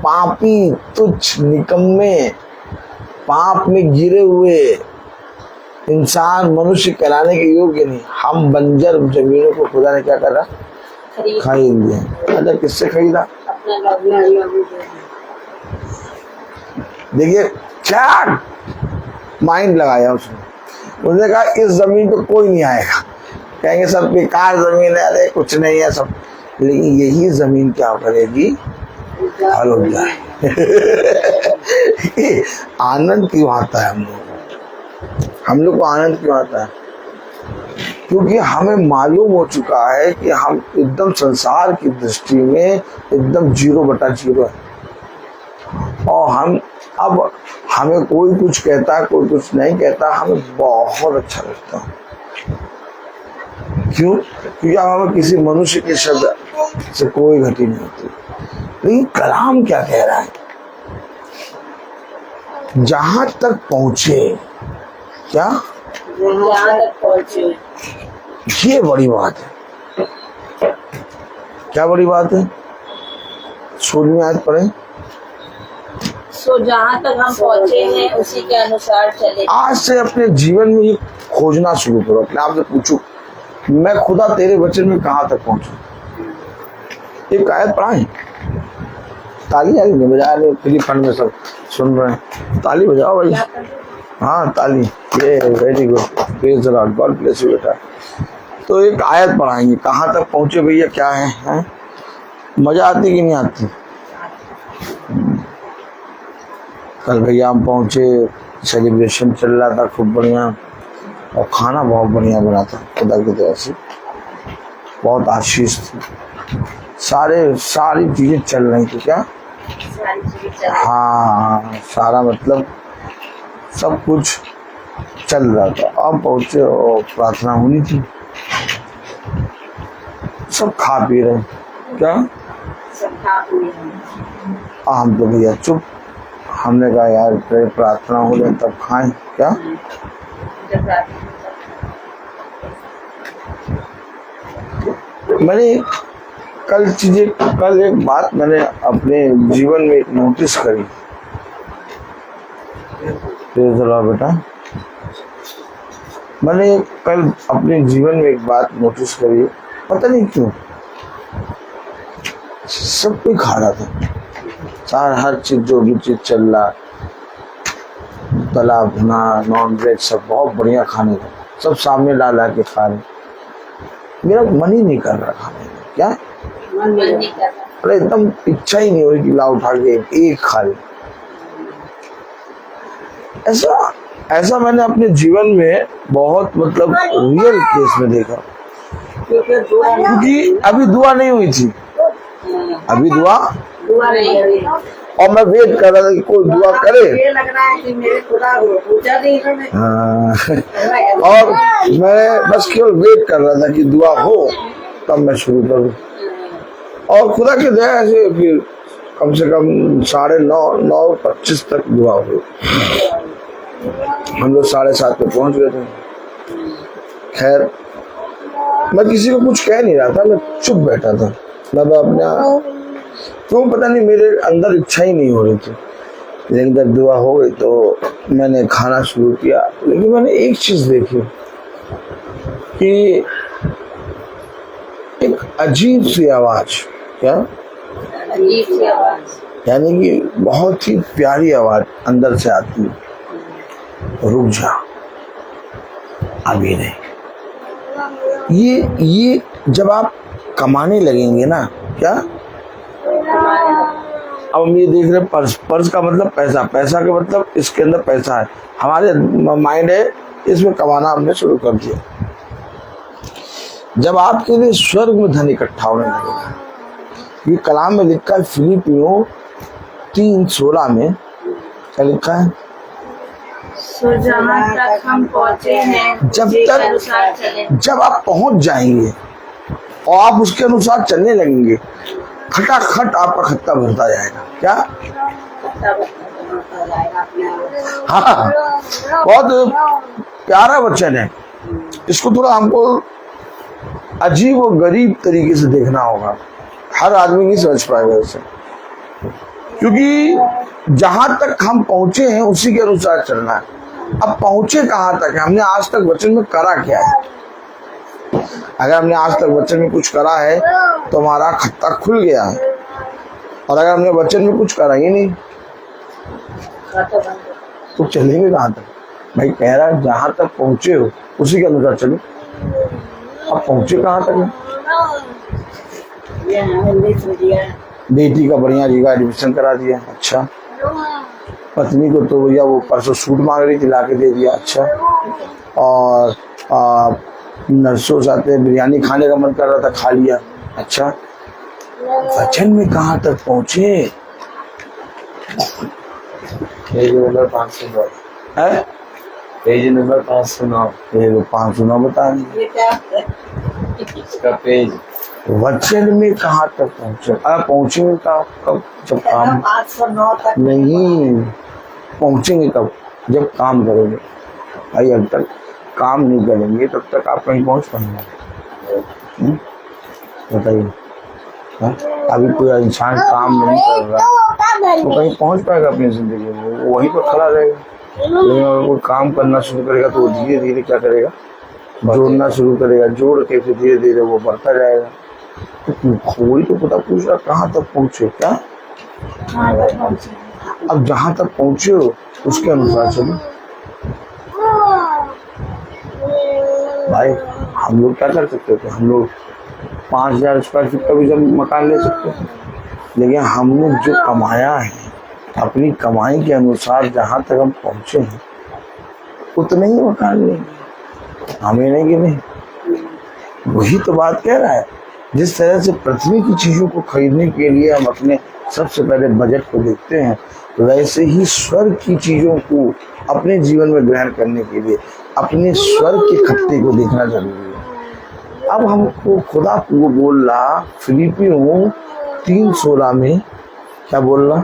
पापी तुच्छ निकम्मे पाप में गिरे हुए इंसान मनुष्य कहलाने के योग्य नहीं, हम बंजर जमीनों को खुदा ने क्या करा? खरीद लिया। अच्छा किससे खरीदा? देखिए क्या माइंड लगाया उसने कहा इस जमीन पे कोई नहीं आएगा, कहेंगे सब बेकार जमीन है, अरे कुछ नहीं है सब, लेकिन यही जमीन क्या करेगी? हल हो जाए। आनंद क्यों आता है हम लोग को आनंद क्यों आता है? क्योंकि हमें मालूम हो चुका है कि हम एकदम संसार की दृष्टि में एकदम 0/0 है, और हम अब हमें कोई कुछ कहता कोई कुछ नहीं कहता, हमें बहुत अच्छा लगता है। क्यों? क्योंकि हमें किसी मनुष्य के शब्द से कोई घटी नहीं होती। लेकिन कलाम क्या कह रहा है? जहां तक पहुंचे, क्या जहाँ तक पहुँचे, ये बड़ी बात है। क्या बड़ी बात है? 16वीं आयत पढ़े। सो जहाँ तक हम पहुँचे हैं उसी के अनुसार चले। आज से अपने जीवन में ये खोजना शुरू करो, अपने आप से पूछो मैं खुदा तेरे वचन में कहाँ तक पहुंचू। एक आयत पढ़ाएं। ताली आई नहीं बजा रहे, फ्री फंड में सब सुन रहे हैं, ताली बजाओ भाई। हाँ ताली, ये very good, praise the Lord, God bless you बेटा। तो एक आयत पढ़ाएंगे, कहाँ तक पहुंचे भैया, क्या है? मजा आती कि नहीं आती? कल भैया हम पहुंचे, सेलिब्रेशन चल रहा था खूब बढ़िया, और खाना बहुत बढ़िया बना था खुदा की तरफ से, बहुत आशीष थी, सारी चीजें चल रही थी। क्या? हाँ, सारा मतलब सब कुछ चल रहा था। अब पहुंचे और प्रार्थना होनी थी, सब खा पी रहे। क्या? सब खा पी रहे। हम तो भैया चुप, हमने कहा यार प्रार्थना हो जाए तब खाएं। क्या? मैंने कल एक बात मैंने अपने जीवन में नोटिस करी। बेटा, मैंने कल अपने जीवन में एक बात नोटिस करी, पता नहीं क्यों सब कोई खा रहा था, हर चीज जो भी चीज चल रहा, तला भुना नॉन वेज सब बहुत बढ़िया खाने का, सब सामने ला के खा रहे। मेरा मन ही नहीं कर रहा खाने में। क्या? मन नहीं कर रहा। अरे एकदम इच्छा ही नहीं हो रही कि ला उठा के एक खा ले। ऐसा मैंने अपने जीवन में बहुत मतलब रियल केस में देखा, क्योंकि अभी दुआ नहीं हुई थी, अभी दुआ नहीं हुई। और मैं वेट कर रहा था कि कोई दुआ करे। ये लग रहा है कि मेरे खुदा को पूछा नहीं इन्होंने। और मैं बस केवल वेट कर रहा था कि दुआ हो तब मैं शुरू करूं, और खुदा की दया से फिर कम से कम 9:25 तक दुआ हुई। हम लोग 7:30 पे पहुंच गए थे। खैर मैं किसी को कुछ कह नहीं रहा था, मैं चुप बैठा था। मैं अपने क्यों पता नहीं मेरे अंदर इच्छा ही नहीं हो रही थी, लेकिन जब दुआ हो गई तो मैंने खाना शुरू किया। लेकिन मैंने एक चीज देखी कि एक अजीब सी आवाज, क्या अजीब सी आवाज, यानी कि बहुत ही प्यारी आवाज अंदर से आती है, रुक जा अभी नहीं। ये जब आप कमाने लगेंगे ना, क्या अब हम ये देख रहे हैं पर्स, पर्स का मतलब पैसा, पैसा का मतलब इसके अंदर पैसा है, हमारे माइंड है इसमें कमाना हमने शुरू कर दिया। जब आपके लिए स्वर्ग में धन इकट्ठा होने लगेगा, ये कलाम में लिखा है फिलिपियों 3:16 में, क्या लिखा है? सो जहाँ तक हम पहुँचे हैं जब उसी के तक अनुसार चलें। जब आप पहुंच जाएंगे और आप उसके अनुसार चलने लगेंगे, खटाखट आपका खत्ता भरता जाएगा। क्या? हाँ, बहुत प्यारा वचन है। इसको थोड़ा हमको अजीब और गरीब तरीके से देखना होगा, हर आदमी नहीं समझ पाएगा इसे, क्योंकि जहां तक हम पहुंचे हैं उसी के अनुसार चलना है। अब पहुंचे कहां तक है, हमने आज तक वचन में करा क्या है? अगर हमने आज तक वचन में कुछ करा है तो हमारा खत्ता खुल गया है, और अगर हमने वचन में कुछ करा ही नहीं तो चलेंगे कहां तक? भाई कह रहा है जहां तक पहुंचे हो उसी के अनुसार चलो। अब पहुंचे कहां तक है? बेटी का बढ़िया जगह एडमिशन करा दिया, अच्छा। पत्नी को तो भैया वो परसों सूट मांग रही थी, ला के दे दिया, अच्छा। और नर्सों साथे बिरयानी खाने का मन कर रहा था, खा लिया, अच्छा। वचन में कहाँ तक पहुंचे? पेज नंबर 509 है? पेज नंबर 509 ये 509 बता रही इसका पेज। वचन में कहाँ तक पहुंचे? पहुंचेंगे कब? जब काम 509 तक नहीं पहुंचेंगे, कब? जब काम करेंगे। भाई अब तक काम नहीं करेंगे तब तक आप कहीं पहुंच पाएंगे? बताइए। अभी कोई इंसान काम नहीं कर रहा तो कहीं पहुंच पाएगा अपनी जिंदगी में? वो वहीं पर खड़ा रहेगा। लेकिन अगर कोई काम करना शुरू करेगा तो वो धीरे धीरे क्या करेगा? जोड़ना शुरू करेगा, जोड़ के फिर धीरे धीरे वो बढ़ता जाएगा। तो वही तो पता पूछ रहा कहाँ तक पहुंचे, क्या? अब जहां तक पहुंचे हो उसके अनुसार चलो। भाई हम लोग क्या कर सकते थे? हम लोग 5,000 स्क्वायर फीट का भी जब मकान ले सकते थे, लेकिन हमने जो कमाया है अपनी कमाई के अनुसार जहां तक हम पहुंचे हैं उतने ही मकान लेंगे, हमें नहीं कि नहीं। वही तो बात कह रहा है। जिस तरह से पृथ्वी की चीजों को खरीदने के लिए हम अपने सबसे पहले बजट को देखते हैं, वैसे ही स्वर्ग की चीजों को अपने जीवन में ग्रहण करने के लिए अपने स्वर्ग के खत्ते को देखना जरूरी है। अब हमको खुदा को बोल रहा फिलिपियों 3:16 में, क्या बोल रहा?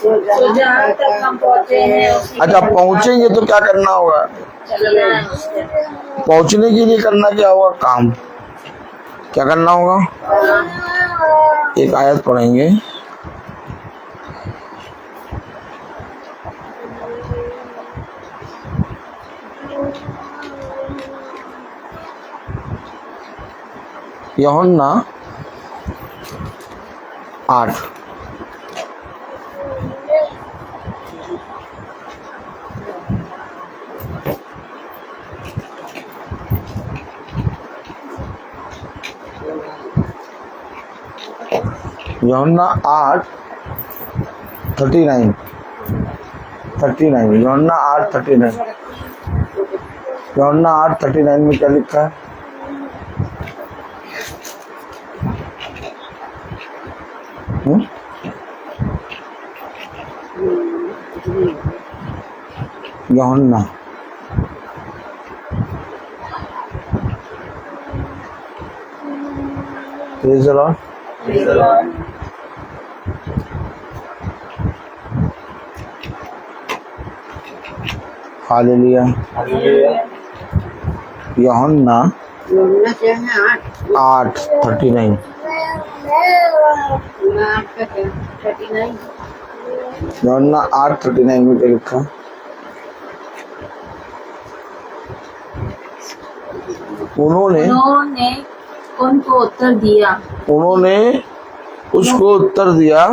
तो जहाँ तक हम पहुँचे हैं उसी अच्छा, पहुंचेंगे तो क्या करना होगा? चलना है उसके। पहुंचने के लिए करना क्या होगा? काम। क्या करना होगा? एक आयत पढ़ेंगे, यूहन्ना 8। यूहन्ना 8:39 यूहन्ना 8:39 यूहन्ना 8:39 में क्या लिखा है? यूहन्ना प्रेज़ द लॉर्ड। हालेलुया। यूहन्ना 8:39 यूहन्ना 8:39 में क्या लिखा? उन्होंने उनको उत्तर दिया उन्होंने उसको उत्तर दिया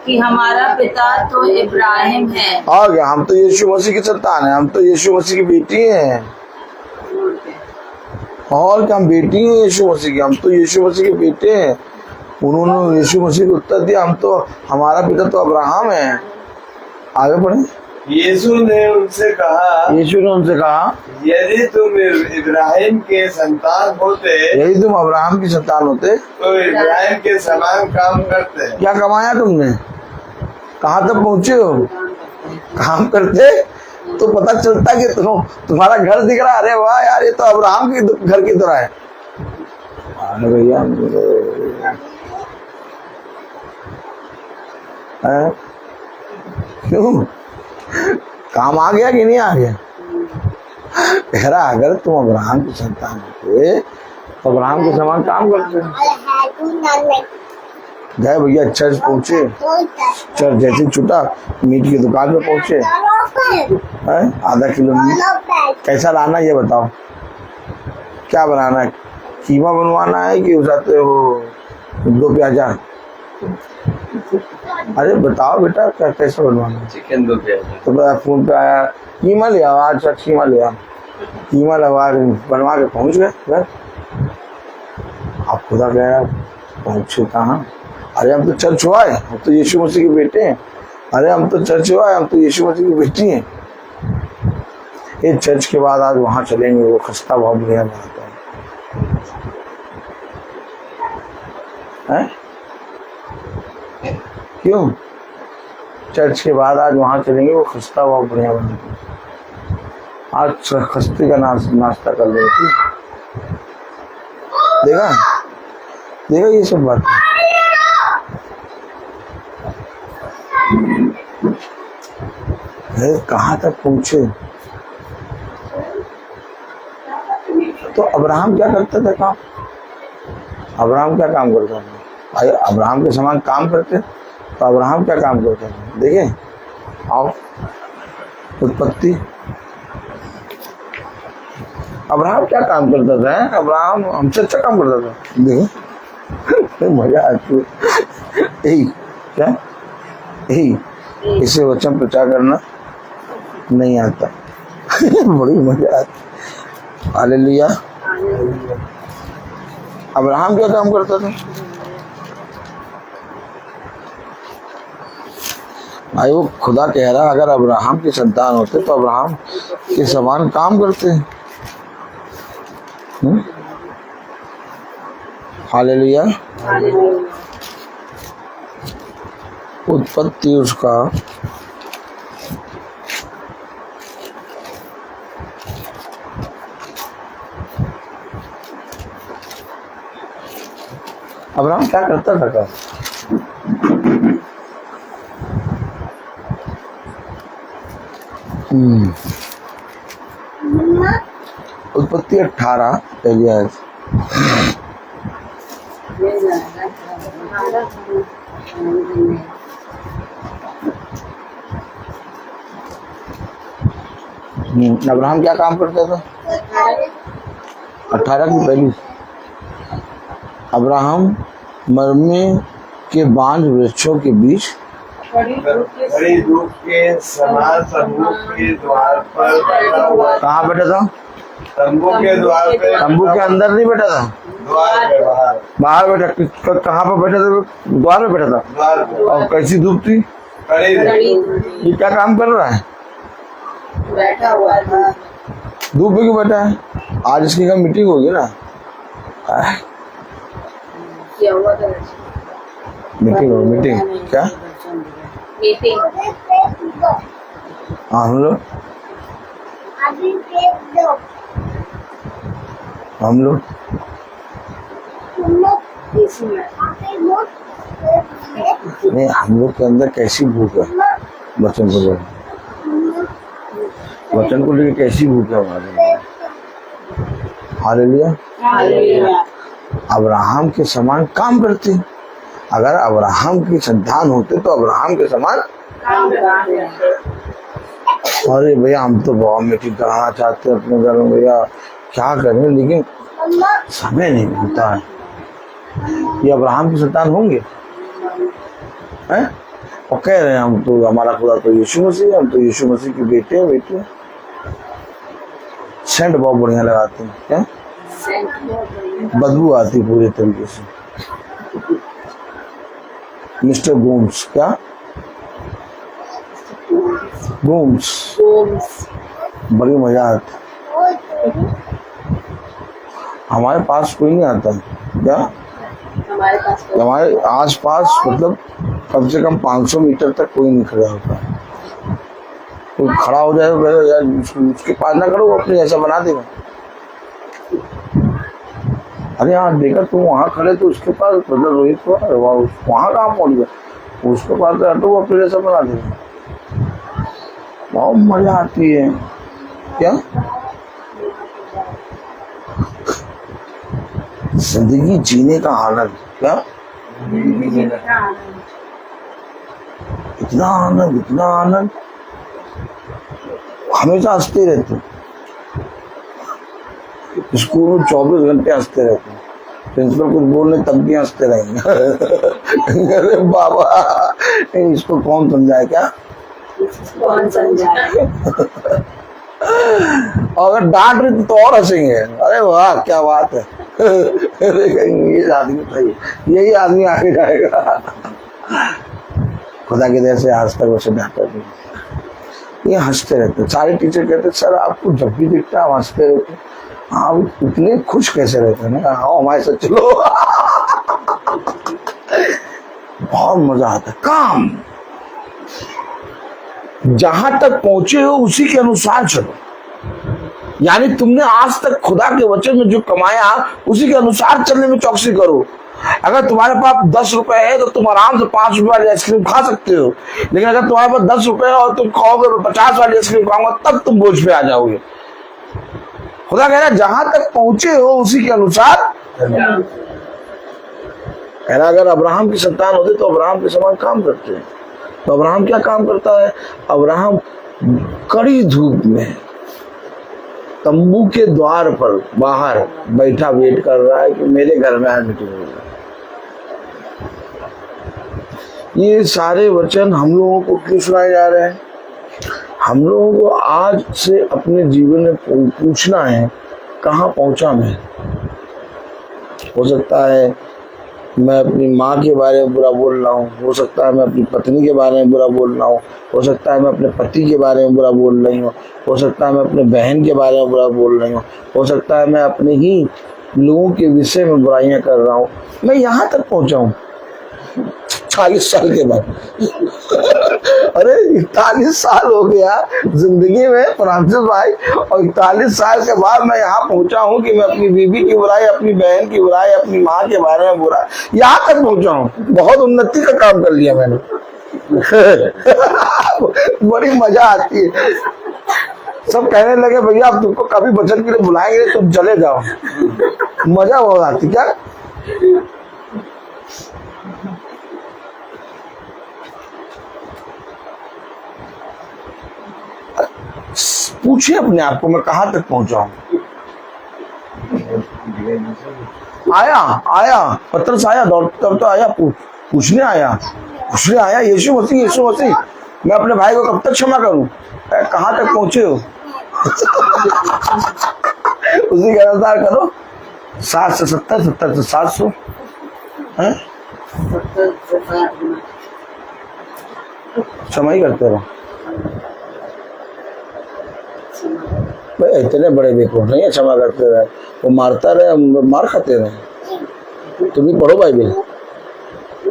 कि हमारा पिता तो इब्राहिम है। आ गया, हम तो यीशु मसीह की संतान है, हम तो यीशु मसीह की बेटी हैं। और क्या, हम बेटी हैं यीशु मसीह की, हम तो यीशु मसीह के बेटे हैं। उन्होंने यीशु मसीह को उत्तर दिया, हम तो, हमारा पिता तो अब्राहम है। आगे पढ़े। यीशु ने उनसे कहा, यीशु ने उनसे कहा, यदि तुम इब्राहिम के संतान होते यदि तुम अब्राहम की संतान होते तो इब्राहिम के समान काम करते। क्या कमाया तुमने, कहाँ तक पहुँचे हो, काम करते तो पता चलता कि तुम्हारा घर दिख रहा है। अरे वाह यार, ये तो अब्राहम के घर की तरह है। अरे भैया क्यों, काम आ गया कि नहीं आ गया? कह रहा अगर तुम अब्राहम की संतान होते तो अब्राहम के समान काम करते। गए भैया चर्च पहुंचे, चर्च जैसे छूटा मीट की दुकान पे पहुंचे, आधा किलो मीट कैसा लाना ये बताओ, क्या बनाना है, कीमा बनवाना है कि उसाते हो 2 प्याजा? अरे बताओ बेटा क्या कैसे बनवाना है? चिकन 2 प्याज। तो फोन पे आया कीमा ले आओ, अच्छा कीमा ले आओ, कीमा लगा बनवा के पहुंच गए घर। आप खुदा कह रहा पहुंचे कहाँ? अरे हम तो चर्च हुआ है, हम तो यीशु मसीह के बेटे हैं। अरे हम तो चर्च हुआ है, हम तो यीशु मसीह की बेटी हैं। ये चर्च के बाद आज वहां चलेंगे, वो खस्ता बहुत बढ़िया बनाता है। क्यों? चर्च के बाद आज वहां चलेंगे, वो खस्ता बहुत बढ़िया बनाता है। आज खस्ते का नाश्ता कर लेंगे। देखा देखा ये सब बात है। कहाँ तक पहुंचे? तो अब्राहम क्या करता था काम? अब्राहम क्या काम करता था भाई? अब्राहम के समान काम करते तो अब्राहम क्या काम करता था? देखें आओ उत्पत्ति, अब्राहम क्या काम करता था? अब्राहम हमसे अच्छा काम करता था। देखो मजा आती है। क्या इसे वचन प्रचार करना नहीं आता। बड़ी मजा आती। हालेलुया। अब्राहम क्या काम करता था भाई? वो खुदा कह रहा अगर अब्राहम की संतान होते तो अब्राहम के समान काम करते हैं। हालेलुया। उत्पत्ति उसका अब्राहम क्या करता था का? उत्पत्ति 18 पहली आयत। अब्राहम क्या काम करता था? 18 की पहली। अब्राहम मरमे के बांझ वृक्षों के बीच बड़ी धूप के समान तंबू के द्वार पर बैठा हुआ। कहाँ बैठा था? तंबू के द्वार पे। तंबू के अंदर नहीं बैठा था, द्वार पे बाहर। बाहर बैठा। कहाँ पर बैठा था? द्वार में बैठा था। द्वार पे। और कैसी धूप थी? कड़ी धूप। ये क्या काम कर रहा है? बैठा हुआ था। धूप में क्यों बैठा है? आज इसकी क्या मीटिंग होगी ना? क्या हुआ था? मीटिंग हो, मीटिंग क्या? मीटिंग। हाँ हम लोग नहीं, हम लोग के अंदर कैसी भूख है वचन को लेकर, वचन को लेकर कैसी भूख है हमारे। हालेलुया। अब्राहम के समान काम करते। अगर अब्राहम की संतान होते तो अब्राहम के समान। अरे भैया हम तो बहुत मीटिंग कराना चाहते हैं अपने घर में भैया, क्या करें लेकिन समय नहीं मिलता है। ये अब्राहम की संतान होंगे हैं? और कह रहे हैं हम तो, हमारा खुदा तो यीशु मसीह है, हम तो यीशु मसीह के बेटे हैं। सेंट बहुत बढ़िया लगाते हैं, क्या बदबू आती पूरे तरीके से। मिस्टर गोम्स, क्या गोम्स, बड़ी मजा आती। हमारे पास कोई नहीं आता क्या? हमारे आस पास मतलब कम से कम 500 मीटर तक कोई नहीं खड़ा होता। कोई खड़ा हो जाए तो यार उसके पास ना करो, अपने ऐसा बना देगा। अरे हाँ देखा तुम वहाँ खड़े तो उसके पास मतलब रोहित वहाँ कहाँ पहुँच गया, उसके पास तो वो अपने जैसा बना देगा। बहुत मजा आती है क्या? जिंदगी जीने का आनंद, क्या इतना आनंद, इतना आनंद, हमेशा हंसते रहते। स्कूल में 24 घंटे हंसते रहते। प्रिंसिपल कुछ बोलने तब भी हंसते रहेंगे। अरे बाबा इसको कौन समझाए, क्या कौन समझाए? अगर डांट रही तो और हंसेंगे। अरे वाह क्या बात है। ये आदमी सही, यही आदमी आगे जाएगा। खुदा की दया से आज तक वैसे डांटा नहीं, ये हंसते रहते। सारे टीचर कहते सर आपको जब भी दिखता है हंसते रहते, आप इतने खुश कैसे रहते हैं ना? आओ हमारे साथ चलो। बहुत मजा आता है। काम जहां तक पहुंचे हो उसी के अनुसार चलो, यानी तुमने आज तक खुदा के वचन में जो कमाया उसी के अनुसार चलने में चौकसी करो। अगर तुम्हारे पास 10 रुपए है तो तुम आराम से 5 रुपए वाली आइसक्रीम खा सकते हो, लेकिन अगर तुम्हारे पास 10 रुपए है और तुम खाओगे 50 वाली आइसक्रीम खाओगे तब तुम बोझ पे आ जाओगे। खुदा कह रहा है जहां तक पहुंचे हो उसी के अनुसार। कह रहा अगर अब्राहम की संतान होते तो अब्राहम के समान काम करते हैं। तो अब्राहम क्या काम करता है? अब्राहम कड़ी धूप में तंबू के द्वार पर बाहर बैठा वेट कर रहा है कि मेरे घर में आज मीटिंग होगा। ये सारे वचन हम लोगों को क्यों सुनाए जा रहे हैं? हम लोगों को आज से अपने जीवन में पूछना है कहाँ पहुंचा मैं। हो सकता है मैं अपनी माँ के बारे में बुरा बोल रहा हूँ, हो सकता है मैं अपनी पत्नी के बारे में बुरा बोल रहा हूँ, हो सकता है मैं अपने पति के बारे में बुरा बोल रही हूँ, हो सकता है मैं अपने बहन के बारे में बुरा बोल रही हूँ, हो सकता है मैं अपने ही लोगों के विषय में बुराइयां कर रहा हूँ। मैं यहाँ तक पहुँचा हूँ 40 साल के बाद। अरे 41 साल हो गया जिंदगी में फ्रांसिस भाई, और 41 साल के बाद मैं यहाँ पहुंचा हूँ कि मैं अपनी बीवी की बुराई, अपनी बहन की बुराई, अपनी माँ के बारे में बुरा, यहाँ तक पहुंचा हूँ। बहुत उन्नति का काम कर लिया मैंने। बड़ी मजा आती है। सब कहने लगे भैया अब तुमको कभी वचन के लिए बुलाएंगे तुम चले जाओ। मजा बहुत आती। क्या पूछिए अपने आप को मैं कहां तक पहुंचा हूं। आया पत्रस आया, तब तो आया, पूछने आया यीशु मसीह मैं अपने भाई को कब तक क्षमा करूं? कहां तक पहुंचे हो? उसी के अनुसार करो। 60 से 70, 70 से 700 है, क्षमा ही करते रहो। भाई इतने बड़े बेवकूफ नहीं है क्षमा करते रहे, वो मारता रहे मार खाते रहे। तुम भी पढ़ो बाइबल,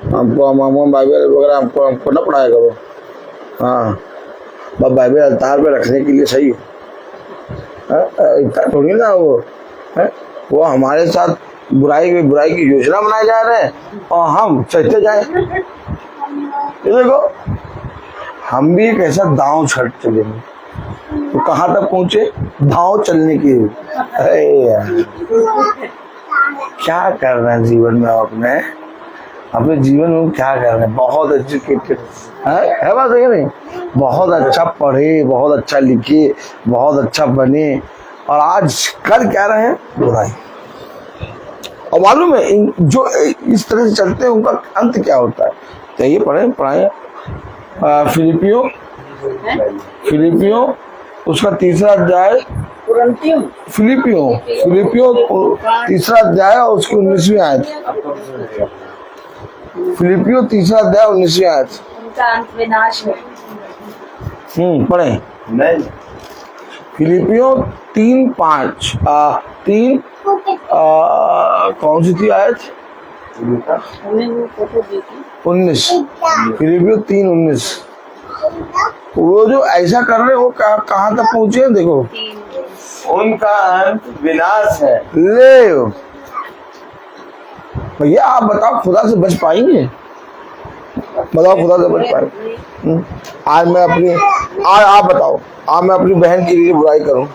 हमको बाइबल वगैरह हमको न पढ़ाया करो। हाँ बस बाइबल अल्तार पे रखने के लिए सही है, इतना थोड़ी ना वो है। वो हमारे साथ बुराई की योजना बनाए जा रहे हैं और हम चलते जाए। देखो हम भी एक ऐसा दांव छट चलेंगे तो कहाँ तक पहुंचे? दांव चलने की। अरे यार क्या कर रहे हैं जीवन में? अपने जीवन में क्या कर रहे हैं? बहुत एजुकेटेड है बात है नहीं? बहुत अच्छा पढ़े, बहुत अच्छा लिखे, बहुत अच्छा बने, और आज कर क्या रहे हैं? बुराई। और मालूम है जो इस तरह से चलते हैं उनका अंत क्या होता है? तो ये पढ़ाए फिलिपियो उसका 3रा अध्याय, फिलिपियो 3रा अध्याय और उसकी 19वीं आयत। फिलिपियो 3रा अध्याय 19वीं आयत। उनका अंत विनाश है। पढ़े नहीं, फिलिपियो 3:5 3 कौन सी थी आयत? हमें वो फोटो देखी 19। फिलिपियो 3:19। वो जो ऐसा कर रहे वो कहाँ तक पहुंचे हैं देखो। उनका अंत विनाश है। ले भैया आप बताओ खुदा से बच पाएंगे? बताओ खुदा से बच पाएंगे? आज मैं अपनी आप बताओ, आज मैं अपनी बहन के लिए बुराई करूं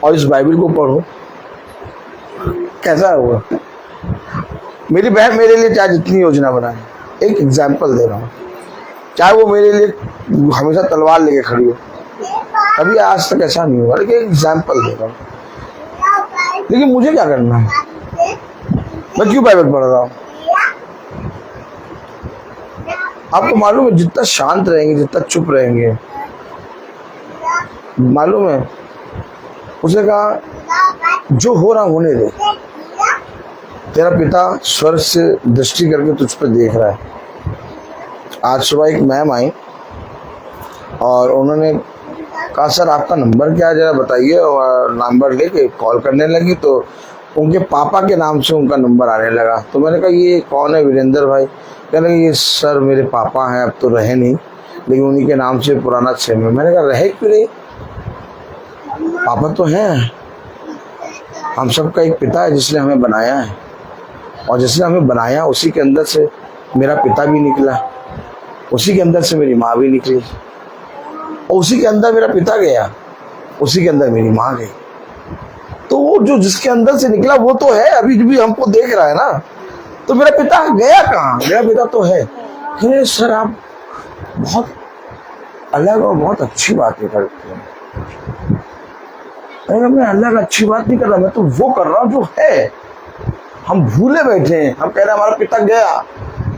और इस बाइबल को पढूं, कैसा होगा? मेरी बहन मेरे लिए चाहे जितनी योजना बनाए, एक एग्जाम्पल दे रहा हूँ, चाहे वो मेरे लिए हमेशा तलवार लेके खड़ी हो, कभी आज तक ऐसा नहीं हुआ, लेकिन एग्जाम्पल दे रहा हूँ। लेकिन मुझे क्या करना है? मैं क्यों बाइबल पढ़ रहा हूँ? आपको मालूम है जितना शांत रहेंगे, जितना चुप रहेंगे, मालूम है उसने कहा जो हो रहा होने दे, तेरा पिता स्वर्ग से दृष्टि करके तुझ पर देख रहा है। आज सुबह एक मैम आई और उन्होंने कहा सर आपका नंबर क्या है जरा बताइए, और नंबर लेके कॉल करने लगी तो उनके पापा के नाम से उनका नंबर आने लगा। तो मैंने कहा ये कौन है? वीरेंद्र भाई। कहने लगे ये सर मेरे पापा हैं, अब तो रहे नहीं, लेकिन उन्हीं के नाम से पुराना सिम है। मैंने कहा रहे क्यों नहीं? पापा तो हैं, हम सबका एक पिता है जिसने हमें बनाया है, और जिसने हमें बनाया उसी के अंदर से मेरा पिता भी निकला, उसी के अंदर से मेरी माँ भी निकली, और उसी के अंदर मेरा पिता गया, उसी के अंदर मेरी माँ गई। तो वो जो जिसके अंदर से निकला वो तो है, अभी भी हमको देख रहा है ना। तो मेरा पिता गया कहाँ? मेरा पिता तो है। अरे सर आप बहुत अलग और बहुत अच्छी बातें करते हैं। अरे मैं अलग अच्छी बात नहीं कर रहा, मैं तो वो कर रहा हूँ जो है। हम भूले बैठे हैं, हम कह रहे हैं हमारा पिता गया।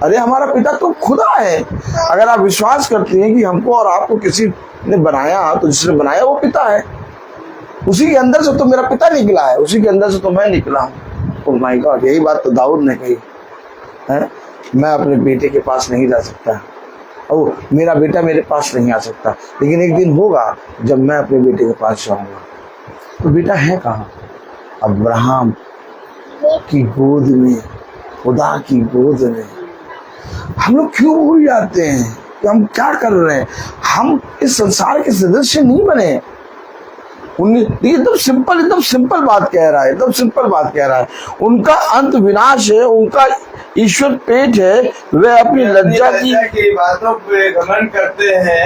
अरे हमारा पिता तो खुदा है। अगर आप विश्वास करते हैं कि हमको और आपको किसी ने बनाया, तो जिसने बनाया वो पिता है, उसी के अंदर से तो मेरा पिता निकला है, उसी के अंदर से तो मैं निकला हूँ। ओह माय गॉड, यही बात तो दाऊद ने कही है, मैं अपने बेटे के पास नहीं जा सकता, और मेरा बेटा मेरे पास नहीं आ सकता, लेकिन एक दिन होगा जब मैं अपने बेटे के पास जाऊंगा। तो बेटा है कहाँ? अब्राहम की गोद में, खुदा की गोद में। हम लोग क्यों भूल जाते हैं कि हम क्या कर रहे हैं? हम इस संसार के सदस्य नहीं बने। एकदम सिंपल बात कह रहा है, एकदम सिंपल बात कह रहा है। उनका अंत विनाश है, उनका ईश्वर पेट है, वे अपनी लज्जा की बातों पे घमंड करते हैं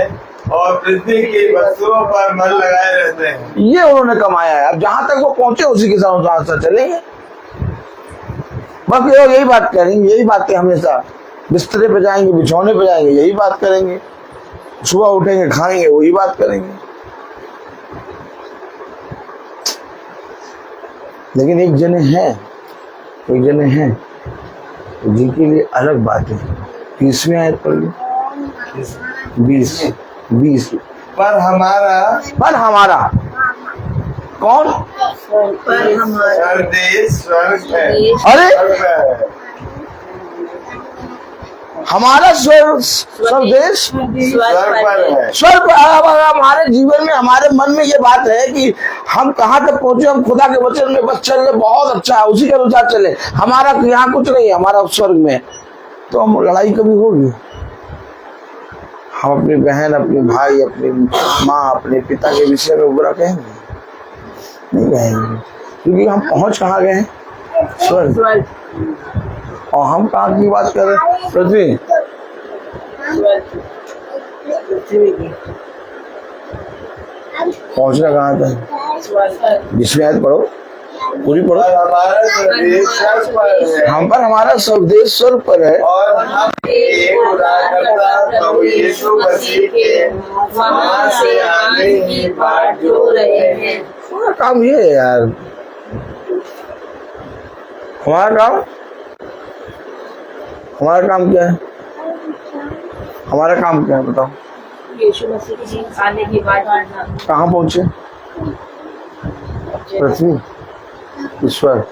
और पृथ्वी की वस्तुओं पर मन लगाए रहते हैं। ये उन्होंने कमाया है। अब जहां तक वो पहुंचे उसी के साथ चलेंगे, बस यही बात करेंगे, यही बातें हमेशा। बिस्तरे पे जाएंगे, बिछौने पे जाएंगे, यही बात करेंगे। सुबह उठेंगे, खाएंगे, वही बात करेंगे। लेकिन एक जने हैं जिनके लिए अलग बात है। 20वीं आयत पढ़ ली, 20 पर हमारा कौन? पर हमारा देश स्वर्ग है। अरे हमारा स्वदेश स्वर्ग पर है। स्वर्ग। हमारे जीवन में, हमारे मन में ये बात है कि हम कहाँ तक पहुंचे, हम खुदा के वचन में बस चल रहे, बहुत अच्छा है, उसी के अनुसार चले। हमारा यहाँ कुछ नहीं, हमारा स्वर्ग में। तो हम लड़ाई कभी होगी? हम अपनी बहन, अपने भाई, अपनी माँ, अपने पिता के विषय में बुरा कहेंगे? नहीं कहेंगे, क्योंकि हम पहुंच कहाँ गए? स्वर्ग। और हम कहाँ की बात कर रहे हैं? पृथ्वी। पहुंचना कहाँ था? जिसमें आयत पढ़ो, पूरी पढ़ो। हमारा स्वदेश स्वर्ग पर है। हम पर हमारा स्वदेश स्वर्ग पर है, और हम एक उद्धारकर्ता प्रभु यीशु मसीह के वहां से आने की बाट जो रहे हैं। पूरा काम ये है यार। हमारा काम क्या है? हमारा काम क्या है बताओ? यीशु मसीह की चीज खाने की बात करना। कहाँ पहुंचे? पृथ्वी, ईश्वर।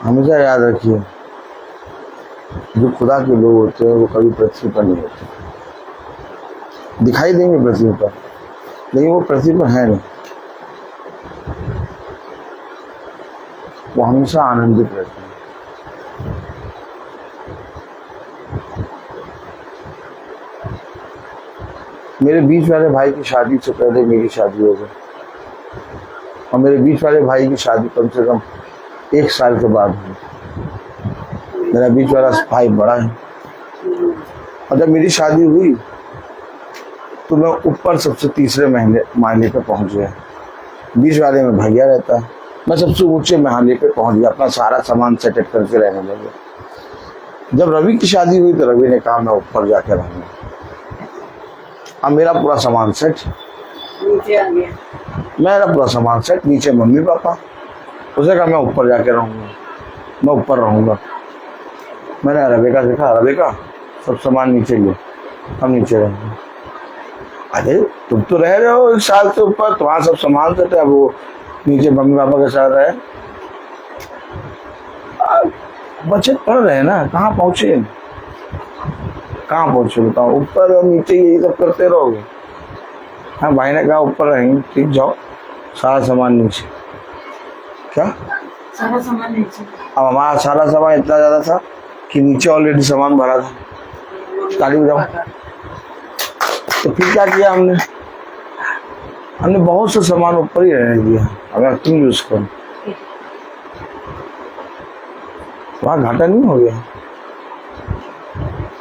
हमेशा याद रखिए, जो खुदा के लोग होते हैं वो कभी पृथ्वी पर नहीं होते। दिखाई देंगे पृथ्वी पर, लेकिन वो पृथ्वी पर है नहीं। वो हमेशा आनंदित रहते हैं। मेरे बीच वाले भाई की शादी से पहले मेरी शादी हो गई, और मेरे बीच वाले भाई की शादी कम से कम 1 साल के बाद हुई। मेरा बीच वाला भाई बड़ा है, और जब मेरी शादी हुई तो मैं ऊपर सबसे तीसरे माले पे पहुंच गया। बीच वाले में भैया रहता है, मैं सबसे ऊंचे महले पे पहुंच गया, अपना सारा सामान सेटअप करके रहने लगे। जब रवि की शादी हुई तो रवि ने कहा मैं ऊपर जाके रहूंगा। अब मेरा पूरा सामान सेट नीचे आ गया। मेरा पूरा सामान सेट, नीचे मम्मी पापा। उसने कहा मैं ऊपर जाके रहूंगा, मैं ऊपर रहूंगा। मैंने रबेका से कहा रबेका सब सामान नीचे लो, हम नीचे रहेंगे। अरे तुम तो रह रहे हो 1 साल से ऊपर, तुम्हारा सब सामान सेट है, वो नीचे मम्मी पापा के साथ रहे। बचत पढ़ रहे हैं ना, कहाँ पहुंचे बताओ? ऊपर और नीचे यही सब करते रहोगे? हाँ, भाई ने कहा ऊपर रहेंगे, ठीक, जाओ सारा सामान नीचे। क्या सारा सामान नीचे? अब हमारा सारा सामान इतना ज्यादा था कि नीचे ऑलरेडी सामान भरा था। ताली बजाओ। तो फिर क्या किया हमने बहुत से सामान ऊपर ही रहने दिया, अगर तुम यूज करो वहां घाटा नहीं हो गया।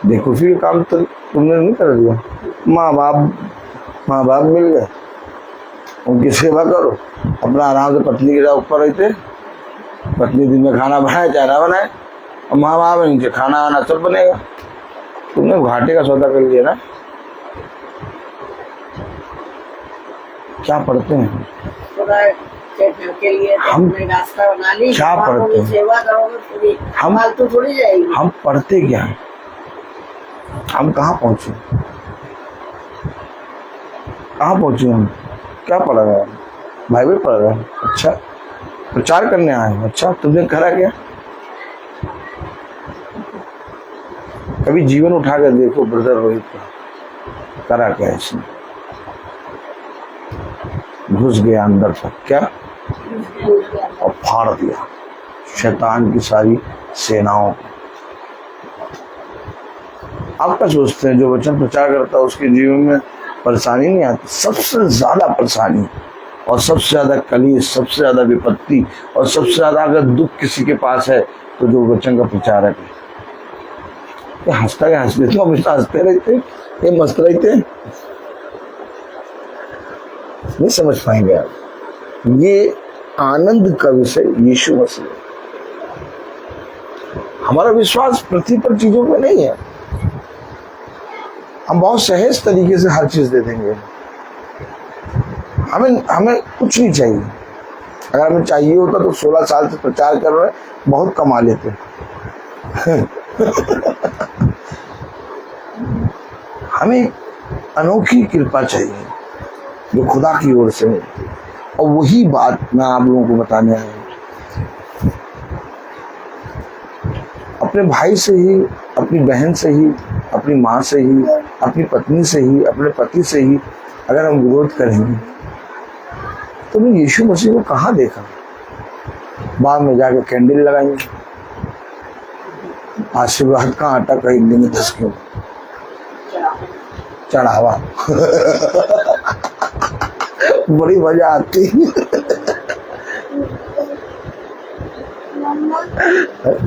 देखो फिर काम तो तुमने नहीं कर दिया। माँ बाप मिल गए, उनकी सेवा करो, अपना आराम से पत्नी के साथ ऊपर रहते। पत्नी दिन में खाना बनाए चाहे ना बनाए, और माँ बाप नीचे खाना आना सब बनेगा। तुमने घाटे का सौदा कर लिया ना। क्या पढ़ते हैं के लिए तो हम? रास्ता बना ली, क्या पढ़ते हैं? सेवा करोगे पूरी, हम फालतू थोड़ी जाएगी। हम पढ़ते क्या हैं? हम कहाँ पहुंचे हम? क्या पढ़ रहे हैं? बाइबल पढ़ रहे हैं। अच्छा, प्रचार करने आए हैं। अच्छा, तुमने करा क्या? कभी जीवन उठा कर देखो ब्रदर रोहित का, करा क्या इसने? घुस गया अंदर तक, क्या, और फाड़ दिया शैतान की सारी सेनाओं को। आप क्या सोचते हैं जो वचन प्रचार करता है उसके जीवन में परेशानी नहीं आती? सबसे ज्यादा परेशानी और सबसे ज्यादा कलीस, सबसे ज्यादा विपत्ति और सबसे ज्यादा अगर दुख किसी के पास है तो जो वचन का प्रचारक है। हंसते तो हमेशा हंसते रहते, ये मस्त रहते, नहीं समझ पाएंगे आप। ये आनंद का विषय यीशु मसीह। हमारा विश्वास पृथ्वी पर चीजों पे नहीं है। हम बहुत सहज तरीके से हर चीज दे देंगे। हमें कुछ नहीं चाहिए। अगर हमें चाहिए होता तो 16 साल से प्रचार कर रहे, बहुत कमा लेते। हमें अनोखी कृपा चाहिए जो खुदा की ओर से है, और वही बात मैं आप लोगों को बताने आया हूं। अपने भाई से ही, अपनी बहन से ही, अपनी माँ से ही, अपनी पत्नी से ही, अपने पति से ही अगर हम विरोध करेंगे तो मैं यीशु मसीह को कहाँ देखा? बाद में जाके कैंडल लगाएंगे, आशीर्वाद का आटा कहीं में धस क्यों चढ़ावा। बड़ी मजा आती है।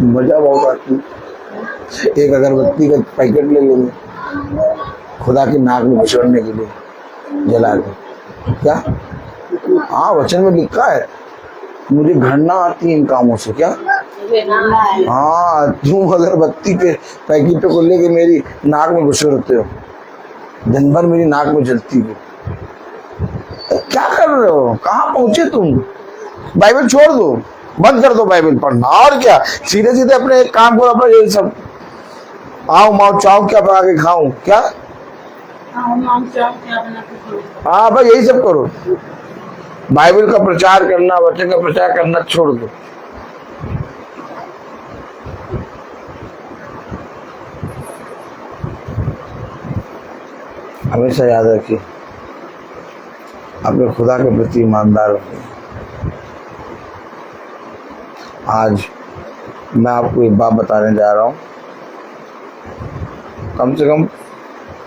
मजा बहुत आती है। एक अगरबत्ती का पैकेट ले लेंगे खुदा की नाक में घुसड़ने के लिए, जला के। क्या? हाँ, वचन में लिखा है मुझे घृणा आती है इन कामों से। क्या? हाँ, तुम अगरबत्ती के पैकेटों को लेके मेरी नाक में घुसड़ते हो। दिन भर मेरी नाक में जलती है। क्या कर रहे हो, कहाँ पहुंचे तुम? बाइबल छोड़ दो, बंद कर दो बाइबल पढ़ना, और क्या सीधे सीधे अपने एक काम करो। अपना यही सब आओ माओ चाओ क्या बना के खाऊं क्या? हाँ भाई यही सब करो। बाइबल का प्रचार करना, वचन का प्रचार करना छोड़ दो। हमेशा याद रखिए, अपने खुदा के प्रति ईमानदार रहिए। आज मैं आपको एक बात बताने जा रहा हूँ। कम से कम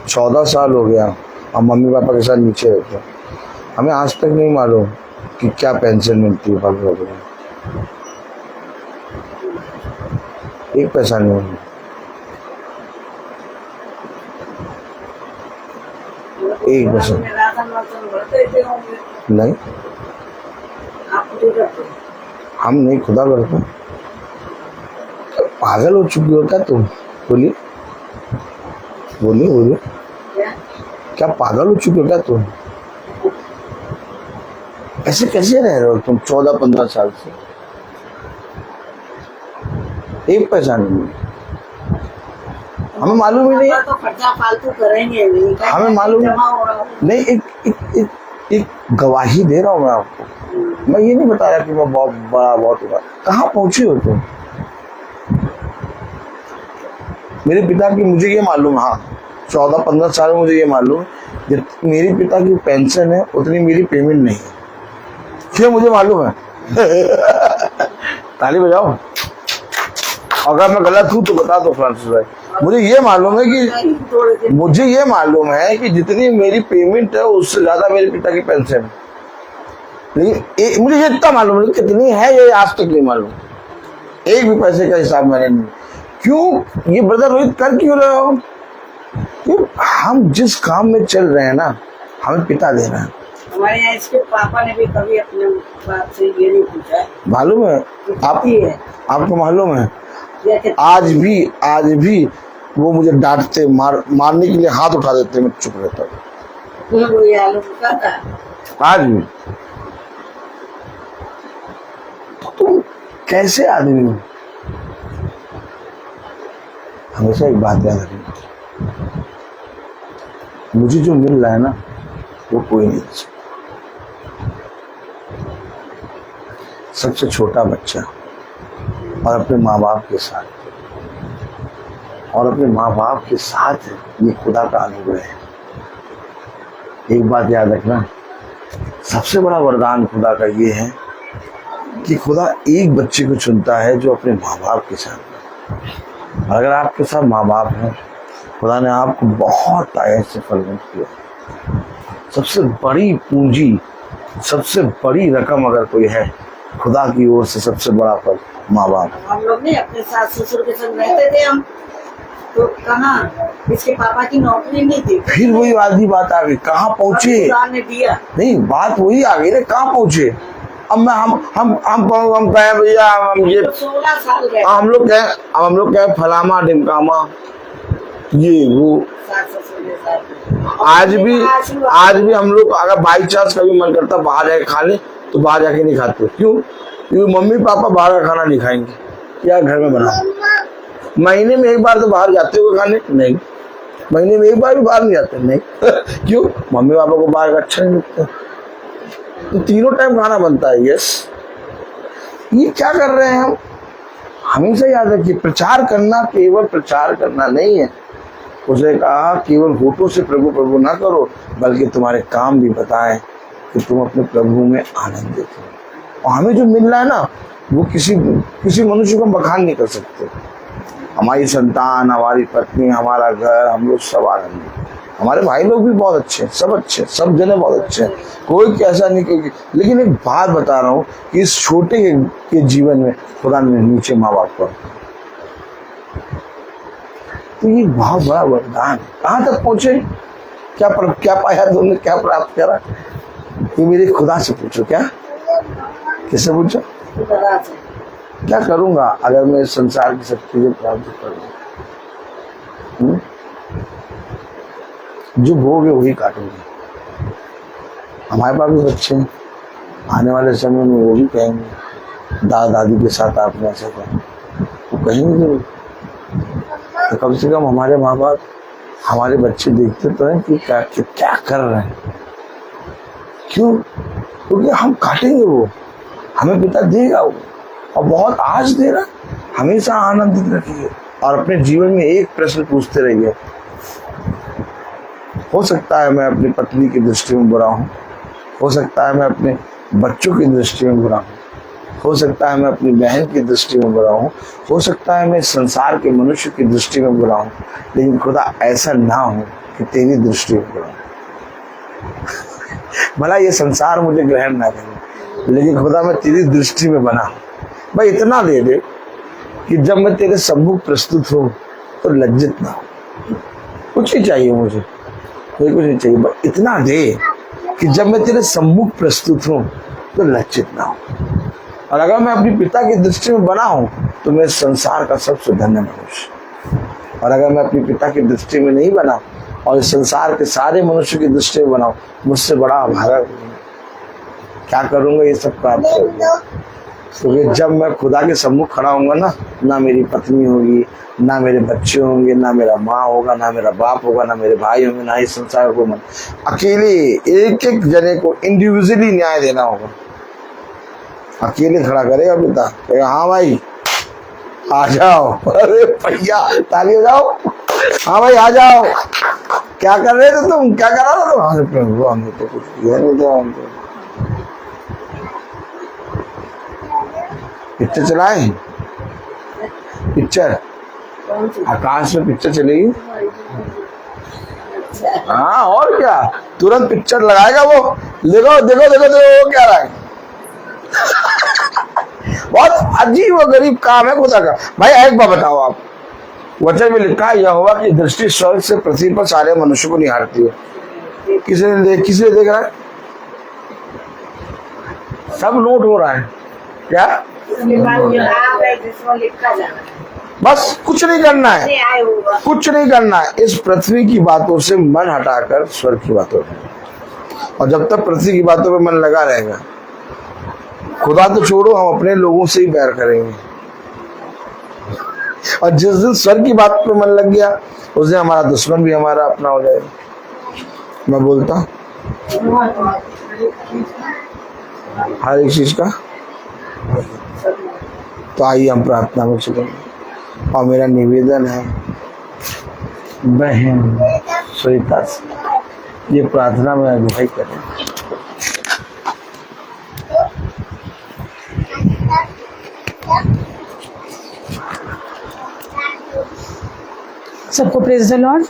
14 साल हो गया हम मम्मी पापा के साथ नीचे रहते हैं। हमें आज तक नहीं मालूम कि क्या पेंशन मिलती है पापा को। एक पैसा नहीं मिलता। एक पैसा नहीं, हम नहीं, खुदा करते। पागल हो चुकी हो क्या तुम? बोलिए बोलिए बोलिए, क्या पागल हो चुके हो क्या तुम? ऐसे कैसे रह रहे हो तुम 14-15 साल से? एक पैसा नहीं, हमें मालूम ही नहीं। तो खर्चा फालतू करेंगे नहीं, हमें मालूम नहीं। एक गवाही दे रहा हूँ मैं आपको। मैं ये नहीं बता रहा कि मैं बहुत बड़ा बहुत बड़ा। कहाँ पहुंची हो तुम? मेरे पिता की मुझे ये मालूम, हाँ 14-15 साल में मुझे ये मालूम, जितनी मेरे पिता की पेंशन है उतनी मेरी पेमेंट नहीं है। क्यों मुझे मालूम है? ताली बजाओ। अगर मैं गलत हूँ तो बता दो फ्रांसिस भाई। मुझे ये मालूम है कि जितनी मेरी पेमेंट है उससे ज्यादा मेरे पिता की पेंशन है। लेकिन मुझे ये इतना मालूम है कितनी है ये आज तक नहीं मालूम। एक भी पैसे का हिसाब मैंने नहीं। क्यों ये ब्रदर रोहित कर क्यों रहे हो? क्यों? हम जिस काम में चल रहे हैं ना, हमें पिता दे रहे हैं। हमारे यहाँ इसके पापा ने भी कभी अपने बाप से ये नहीं पूछा। मालूम है आपको मालूम है? आज भी वो मुझे डांटते, मारने के लिए हाथ उठा देते, मैं चुप रहता हूँ। आज भी तुम कैसे आदमी हो? हमेशा एक बात याद रखना, मुझे जो मिल रहा है ना वो कोई नहीं दे सकता। सबसे छोटा बच्चा और अपने माँ बाप के साथ, ये खुदा का अनुग्रह है। एक बात याद रखना, सबसे बड़ा वरदान खुदा का ये है कि खुदा एक बच्चे को चुनता है जो अपने माँ बाप के साथ। और अगर आपके साथ माँ बाप हैं, खुदा ने आपको बहुत आयत से फलवंत किया। सबसे बड़ी पूंजी, सबसे बड़ी रकम अगर कोई है खुदा की ओर से, सबसे बड़ा फल माँ बाप। हम लोग नहीं अपने सास ससुर के संग रहते थे, हम तो कहाँ, इसके पापा की नौकरी नहीं थी। फिर वही आधी बात आ गई, कहाँ पहुँचे? ने दिया नहीं, बात वही आ गई ना, कहाँ पहुँचे? अब मैं हम कहें भैया हम ये 16 साल गए, हम लोग कहें फलामा ढिमकामा ये वो। आज भी हम लोग अगर बाई चांस कभी मन करता बाहर जाके खा ले तो बाहर जाके नहीं खाते। क्यों? क्योंकि मम्मी पापा बाहर का खाना नहीं खाएंगे, क्या घर में बना। महीने में एक बार तो बाहर जाते हो खाने? नहीं, महीने में एक बार भी बाहर नहीं जाते। नहीं। क्यों? मम्मी पापा को बाहर का अच्छा नहीं लगता। तो तीनों टाइम खाना बनता है। यस, ये क्या कर रहे हैं हम? हमेशा याद रखिए, प्रचार करना केवल प्रचार करना नहीं है। उसे कहा केवल होठों से प्रभु प्रभु ना करो, बल्कि तुम्हारे काम भी बताएं कि तुम अपने प्रभु में आनंद देखो। और हमें जो मिल रहा है ना, वो किसी मनुष्य को बखान नहीं कर सकते। हमारी संतान, हमारी पत्नी, हमारा घर, हम लोग सब आनंद। हमारे भाई लोग भी बहुत अच्छे, सब जने बहुत अच्छे हैं, कोई कैसा नहीं कोई। लेकिन एक बात बता रहा हूँ कि इस छोटे के जीवन में खुदा ने नीचे माँ बाप को, तो ये बहुत बड़ा वरदान। कहाँ तक पहुंचे? क्या पाया तुमने, क्या प्राप्त करा? ये मेरे खुदा से पूछो। क्या? किससे पूछो? क्या करूंगा अगर मैं संसार की सब चीजें प्राप्त करूँ? जो भोग है वही काटोगे। हमारे पास भी बच्चे हैं, आने वाले समय में वो भी कहेंगे दादा दादी के साथ आपने ऐसा कहा, वो कहेंगे। तो कम से कम हमारे माँ बाप हमारे बच्चे देखते तो हैं कि क्या कर रहे हैं। क्यों? क्योंकि हम काटेंगे, वो हमें पिता देगा, वो और बहुत आज दे रहा। हमेशा आनंदित रखिए और अपने जीवन में एक प्रश्न पूछते रहिए। हो सकता है मैं अपनी पत्नी की दृष्टि में बुरा हूँ, हो सकता है मैं अपने बच्चों की दृष्टि में बुरा हूँ, हो सकता है मैं अपनी बहन की दृष्टि में बुरा हूँ, हो सकता है मैं संसार के मनुष्य की दृष्टि में बुरा हूँ, लेकिन खुदा ऐसा ना हो कि तेरी दृष्टि में बुरा हूँ। भला ये संसार मुझे ग्रहण ना करे, लेकिन खुदा मैं तेरी दृष्टि में बना हूँ। भाई इतना दे दे कि जब मैं तेरे सम्मुख प्रस्तुत हूँ तो लज्जित ना हो। कुछ नहीं चाहिए मुझे, कोई कुछ नहीं चाहिए, बस इतना दे कि जब मैं तेरे सम्मुख प्रस्तुत हूँ तो लज्जित ना हो। और अगर मैं अपनी पिता की दृष्टि में बना हूं तो मैं संसार का सबसे धन्य मनुष्य। और अगर मैं अपनी पिता की दृष्टि में नहीं बना और इस संसार के सारे मनुष्य की दृष्टि में बनाऊं, मुझसे बड़ा अभागा क्या करूंगा ये सब प्राप्त करूंगा। क्योंकि जब मैं खुदा के सम्मुख खड़ा होऊंगा ना मेरी पत्नी होगी, ना मेरे बच्चे होंगे, ना मेरा माँ होगा, ना मेरा बाप होगा, ना मेरे भाई होंगे, ना इस संसार को। अकेले एक एक जने को इंडिविजुअली न्याय देना होगा। अकेले खड़ा करेगा पिता, कहेगा हाँ भाई आ जाओ, अरे भैया ताली हो जाओ, हाँ भाई आ जाओ, क्या कर रहे थे तुम, क्या कर रहा था तुम? हाँ प्रभु हमने तो कुछ किया नहीं था, हम तो पिक्चर चलाए। पिक्चर आकाश में पिक्चर चलेगी, हाँ और क्या, तुरंत पिक्चर लगाएगा वो। देखो देखो देखो देखो वो क्या रहा है। बहुत अजीब और गरीब काम है खुदा का। भाई एक बात बताओ, आप वचन में लिखा है यहोवा की दृष्टि स्वर्ग से पृथ्वी पर सारे मनुष्य को निहारती है। किसी ने देख रहा है? सब नोट हो रहा है क्या? बस कुछ नहीं करना है, कुछ नहीं करना है। इस पृथ्वी की बातों से मन हटाकर स्वर्ग की बातों में, और जब तक पृथ्वी की बातों में मन लगा रहेगा, खुदा तो छोड़ो, हम अपने लोगों से ही बैर करेंगे। और जिस दिन स्वर्ग की बात पे मन लग गया, उस दिन हमारा दुश्मन भी हमारा अपना हो जाएगा। मैं बोलता हूँ हर एक चीज का। तो आइए हम प्रार्थना में चलेंगे, और मेरा निवेदन है बहन श्वेता से ये प्रार्थना में अगुवाई करें। सबको प्रेज द लॉर्ड।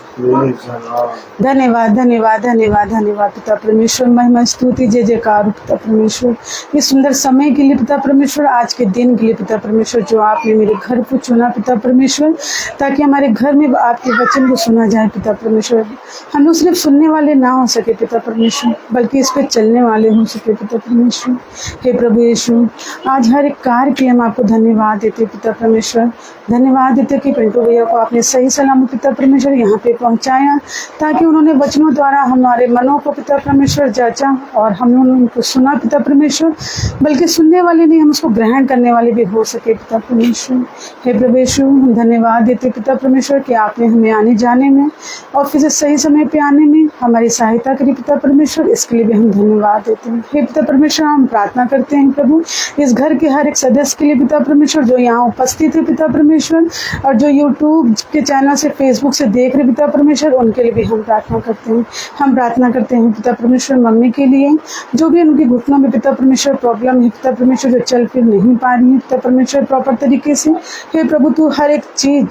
धन्यवाद धन्यवाद धन्यवाद धन्यवाद पिता परमेश्वर, महिमा स्तुति जय जयकार पिता परमेश्वर, ये सुंदर समय के लिए पिता परमेश्वर, आज के दिन के लिए पिता परमेश्वर, जो आपने मेरे घर को चुना पिता परमेश्वर, ताकि हमारे घर में आपके वचन को सुना जाए पिता परमेश्वर। हम लोग सिर्फ सुनने वाले ना हो सके पिता परमेश्वर, बल्कि इस पे चलने वाले हो सके पिता परमेश्वर। हे प्रभु यीशु, आज हर एक कार्य के लिए हम आपको धन्यवाद देते पिता परमेश्वर। धन्यवाद देते कि पिंटू भैया को आपने सही सलामत पिता परमेश्वर यहाँ पे पहुँचाया, ताकि उन्होंने वचनों द्वारा हमारे मनों को पिता परमेश्वर जांचा, और हमने उनको सुना पिता परमेश्वर, बल्कि सुनने वाले नहीं, हम उसको ग्रहण करने वाले भी हो सके पिता परमेश्वर। हे प्रभु यीशु, हम धन्यवाद देते पिता परमेश्वर कि आपने हमें आने जाने में और फिर से सही समय पे आने में हमारी सहायता करी पिता परमेश्वर, इसके लिए भी हम धन्यवाद देते हैं। हे पिता परमेश्वर, हम प्रार्थना करते हैं प्रभु इस घर के हर एक सदस्य के लिए पिता परमेश्वर, जो यहाँ उपस्थित है पिता परमेश्वर, और जो यूट्यूब के चैनल से फेसबुक से देख रहे पिता परमेश्वर, उनके लिए भी हम प्रार्थना करते हैं। हम प्रार्थना करते हैं पिता परमेश्वर मम्मी के लिए, जो भी उनकी घुटनों में पिता परमेश्वर प्रॉब्लम है पिता परमेश्वर, जो चल फिर नहीं पा रही है पिता परमेश्वर प्रॉपर तरीके से। हे प्रभु, तू हर एक चीज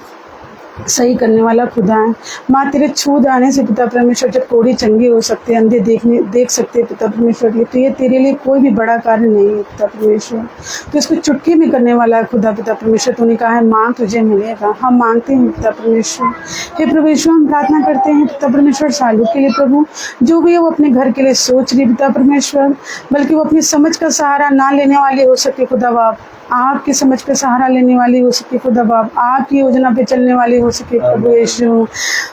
सही करने वाला खुदा है। माँ, तेरे छू जाने से पिता परमेश्वर जब कोड़ी चंगे हो सकते, अंधे देख सकते पिता परमेश्वर, तो ये तेरे लिए कोई भी बड़ा कार्य नहीं है पिता परमेश्वर। तो इसको चुटकी में करने वाला खुदा पिता परमेश्वर, तूने कहा है मांग तुझे मिलेगा। हम मांगते हैं पिता परमेश्वर। हे प्रभु यीशु, हम प्रार्थना करते हैं पिता परमेश्वर सालू के लिए प्रभु, जो भी है वो अपने घर के लिए सोच रही पिता परमेश्वर, बल्कि वो अपनी समझ का सहारा ना लेने वाले हो सके खुदा बाप, आपकी समझ का सहारा लेने वाली हो सके खुदा बाप, आपकी योजना पे चलने वाली हो सके प्रभु यीशु।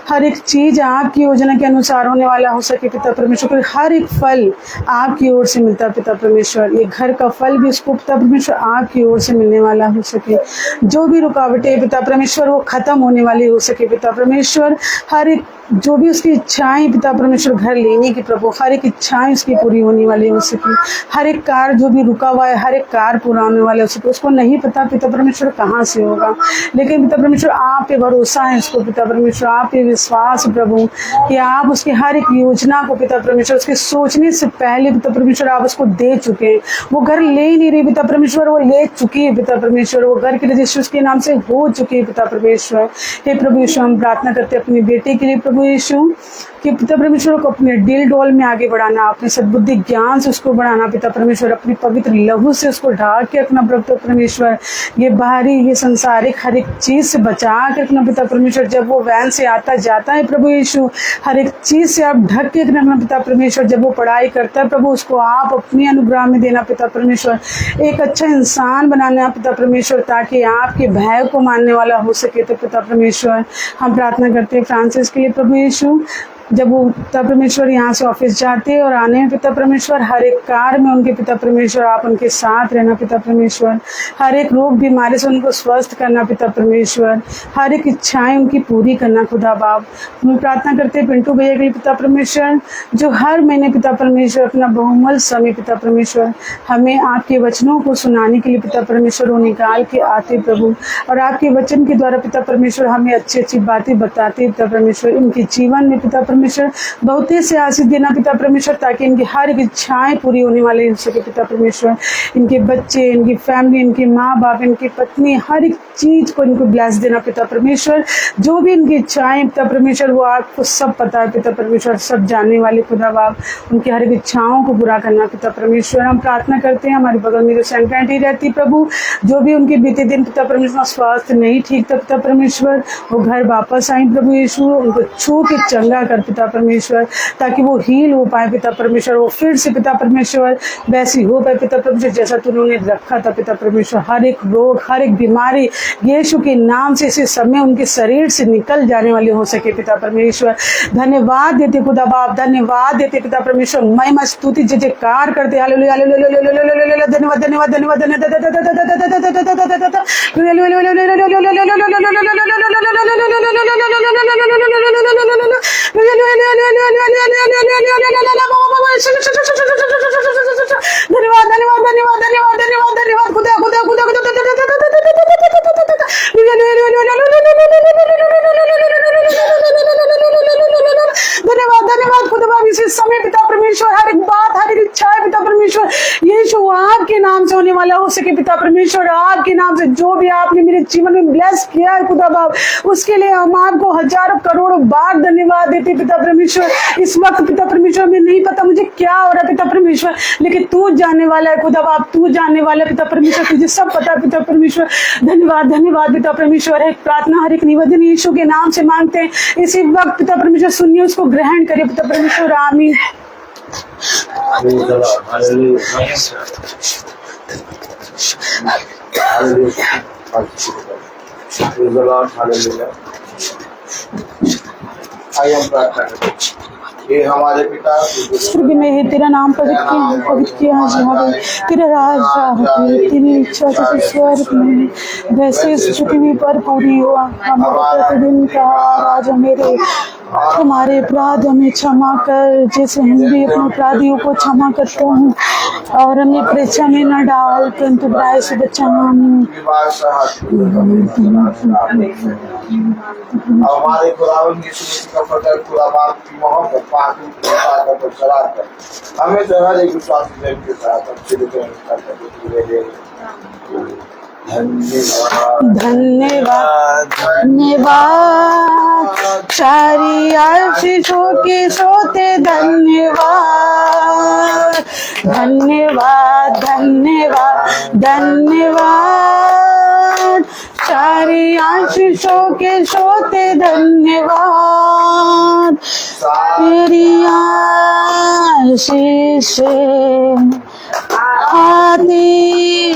हर एक चीज आपकी योजना के अनुसार होने वाला हो सके पिता परमेश्वर। हर एक फल आपकी ओर से मिलता पिता परमेश्वर। ये घर का फल भी उसको पिता परमेश्वर आपकी ओर से मिलने वाला हो सके। जो भी रुकावटें पिता परमेश्वर वो खत्म होने वाली हो सके पिता परमेश्वर। हर एक जो भी उसकी इच्छाएं पिता परमेश्वर घर लेने की प्रभु, हर एक इच्छाएं उसकी पूरी होने वाली हो सके। हर एक कार्य जो भी रुका हुआ है, हर एक कार्य पूरा होने वाला हो सके। उसको नहीं पता पिता परमेश्वर कहाँ से होगा, लेकिन पिता परमेश्वर आप पे भरोसा है इसको पिता परमेश्वर, आप पे विश्वास प्रभु कि आप उसकी हर एक योजना को पिता परमेश्वर उसके सोचने से पहले पिता परमेश्वर आप उसको दे चुके हैं। वो घर ले ही नहीं रही पिता परमेश्वर, वो ले चुकी है पिता परमेश्वर। वो घर के रजिस्टर उसके नाम से हो चुकी है पिता परमेश्वर। हे प्रभु यीशु, हम प्रार्थना करते हैं अपनी बेटे के लिए प्रभु यीशु कि पिता परमेश्वर को अपने दिल डोल में आगे बढ़ाना, अपने सद्बुद्धि ज्ञान से उसको बढ़ाना पिता परमेश्वर। अपनी पवित्र लहू से उसको ढाक के रखना प्रभु परमेश्वर। ये बाहरी ये संसारिक हर एक चीज से बचा के रखना पिता परमेश्वर। जब वो वैन से आता जाता है प्रभु यीशु, हर एक चीज से आप ढक के रखना पिता परमेश्वर। जब वो पढ़ाई करता है प्रभु, उसको आप अपनी अनुग्रह में देना पिता परमेश्वर। एक अच्छा इंसान बनाना पिता परमेश्वर, ताकि आपके भय को मानने वाला हो सके तो पिता परमेश्वर। हम प्रार्थना करते हैं फ्रांसिस के लिए प्रभु यीशु। जब वो पिता परमेश्वर यहाँ से ऑफिस जाते हैं और आने में पिता परमेश्वर, हर एक कार्य में उनके पिता परमेश्वर आप उनके साथ रहना पिता परमेश्वर। हर एक रोग बीमारी से उनको स्वस्थ करना पिता परमेश्वर। हर एक इच्छाएं उनकी पूरी करना खुदा बाप। हम प्रार्थना करते हैं पिंटू भैया के लिए पिता परमेश्वर, जो हर महीने पिता परमेश्वर अपना बहुमूल्य समय पिता परमेश्वर हमें आपके वचनों को सुनाने के लिए पिता परमेश्वर वो निकाल के आते प्रभु, और आपके वचन के द्वारा पिता परमेश्वर हमें अच्छी अच्छी बातें बताते पिता परमेश्वर। इनके जीवन में पिता परमेश्वर बहुत से आशीष देना पिता परमेश्वर, ताकि इनकी हर एक इच्छाएं पूरी होने वाली हो सके पिता परमेश्वर। इनके बच्चे, इनकी फैमिली, इनके माँ बाप, इनकी पत्नी, हर एक चीज को इनको ब्लेस देना पिता परमेश्वर। जो भी इनकी इच्छाएं पिता परमेश्वर वो आपको सब पता है पिता परमेश्वर, सब जानने वाले खुदा बाप। उनकी हर एक इच्छाओं को पूरा करना पिता परमेश्वर। हम प्रार्थना करते हैं हमारे बगल में जो सेंट आंटी रहती प्रभु, जो भी उनके बीते दिन पिता परमेश्वर स्वास्थ्य नहीं ठीक था पिता परमेश्वर, वो घर वापस आई प्रभु यीशु। उनको छू के चंगा कर पिता परमेश्वर, ताकि वो हील हो पाए पिता परमेश्वर। वो फिर से पिता परमेश्वर वैसी हो पाए पिता परमेश्वर जैसा तूने उन्हें रखा था पिता परमेश्वर। हर एक रोग, हर एक बीमारी यीशु के नाम से इसी समय उनके शरीर से निकल जाने वाली हो सके पिता परमेश्वर। धन्यवाद देते खुदा बाप, धन्यवाद देते पिता परमेश्वर। महिमा स्तुति जय जयकार करते। हालेलुया हालेलुया, धन्यवाद धन्यवाद धन्यवाद धन्यवाद धन्यवाद धन्यवाद धन्यवाद धन्यवाद धन्यवाद खुदा खुदा खुदा धन्यवाद धन्यवाद खुदा बाप। इसी समय पिता परमेश्वर हर एक बात, हर एक इच्छा है पिता परमेश्वर यीशु आपके नाम से होने वाला हो सके पिता परमेश्वर। आपके नाम से जो भी आपने मेरे जीवन में ब्लेस किया है खुदा बाप, उसके लिए हम आपको हजारों करोड़ों बार धन्यवाद देते पिता परमेश्वर। इस वक्त पिता परमेश्वर में नहीं पता मुझे क्या हो रहा है पिता परमेश्वर, लेकिन तू जानने वाला है खुदा बाप, तू जानने वाला है पिता परमेश्वर, तुझे सब पता है पिता परमेश्वर। धन्यवाद धन्यवाद पिता परमेश्वर। एक प्रार्थना हर एक निवेदन यीशु के नाम से मांगते हैं इसी वक्त पिता परमेश्वर, सुनिए उसको ग्रहण करिए पिता परमेश्वर। आमीन। ये हमारे पिता स्वर्ग में है, तेरा नाम पवित्र किया जाए, तेरा राज आए, तेरी इच्छा जैसे स्वर्ग में वैसे इस पृथ्वी पर पूरी हो। हमारे प्रतिदिन का आज मेरे हमारे अपराध हमें क्षमा कर, जैसे हम भी अपने अपराधियों को क्षमा करते हैं, और हमें परीक्षा में न डाल परंतु बुराई से बचा। हमारे खुदावंद यीशु मसीह का फजल खुदा बाप की मोहब्बत पाक चलाकर हमें जगह एक विश्वास के साथ अच्छे धन्यवाद धन्यवाद सारी आशीषों के सोते धन्यवाद धन्यवाद धन्यवाद धन्यवाद सारी आशीषों के सोते धन्यवाद। तेरी आशीष आती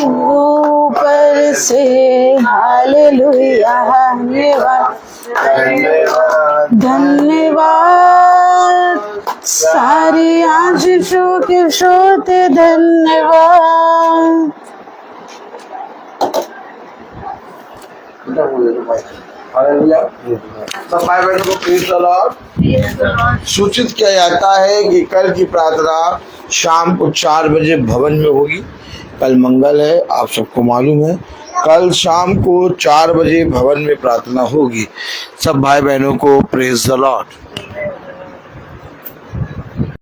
ऊपर से हालेलुया धन्यवाद धन्यवाद सारी आशीषों के श्रोते धन्यवाद। सब भाई बहनों को प्रेज़ द लॉर्ड। सूचित किया जाता है कि कल की प्रार्थना शाम को 4 बजे भवन में होगी। कल मंगल है, आप सबको मालूम है। कल शाम को 4 बजे भवन में प्रार्थना होगी। सब भाई बहनों को प्रेज़ द लॉर्ड।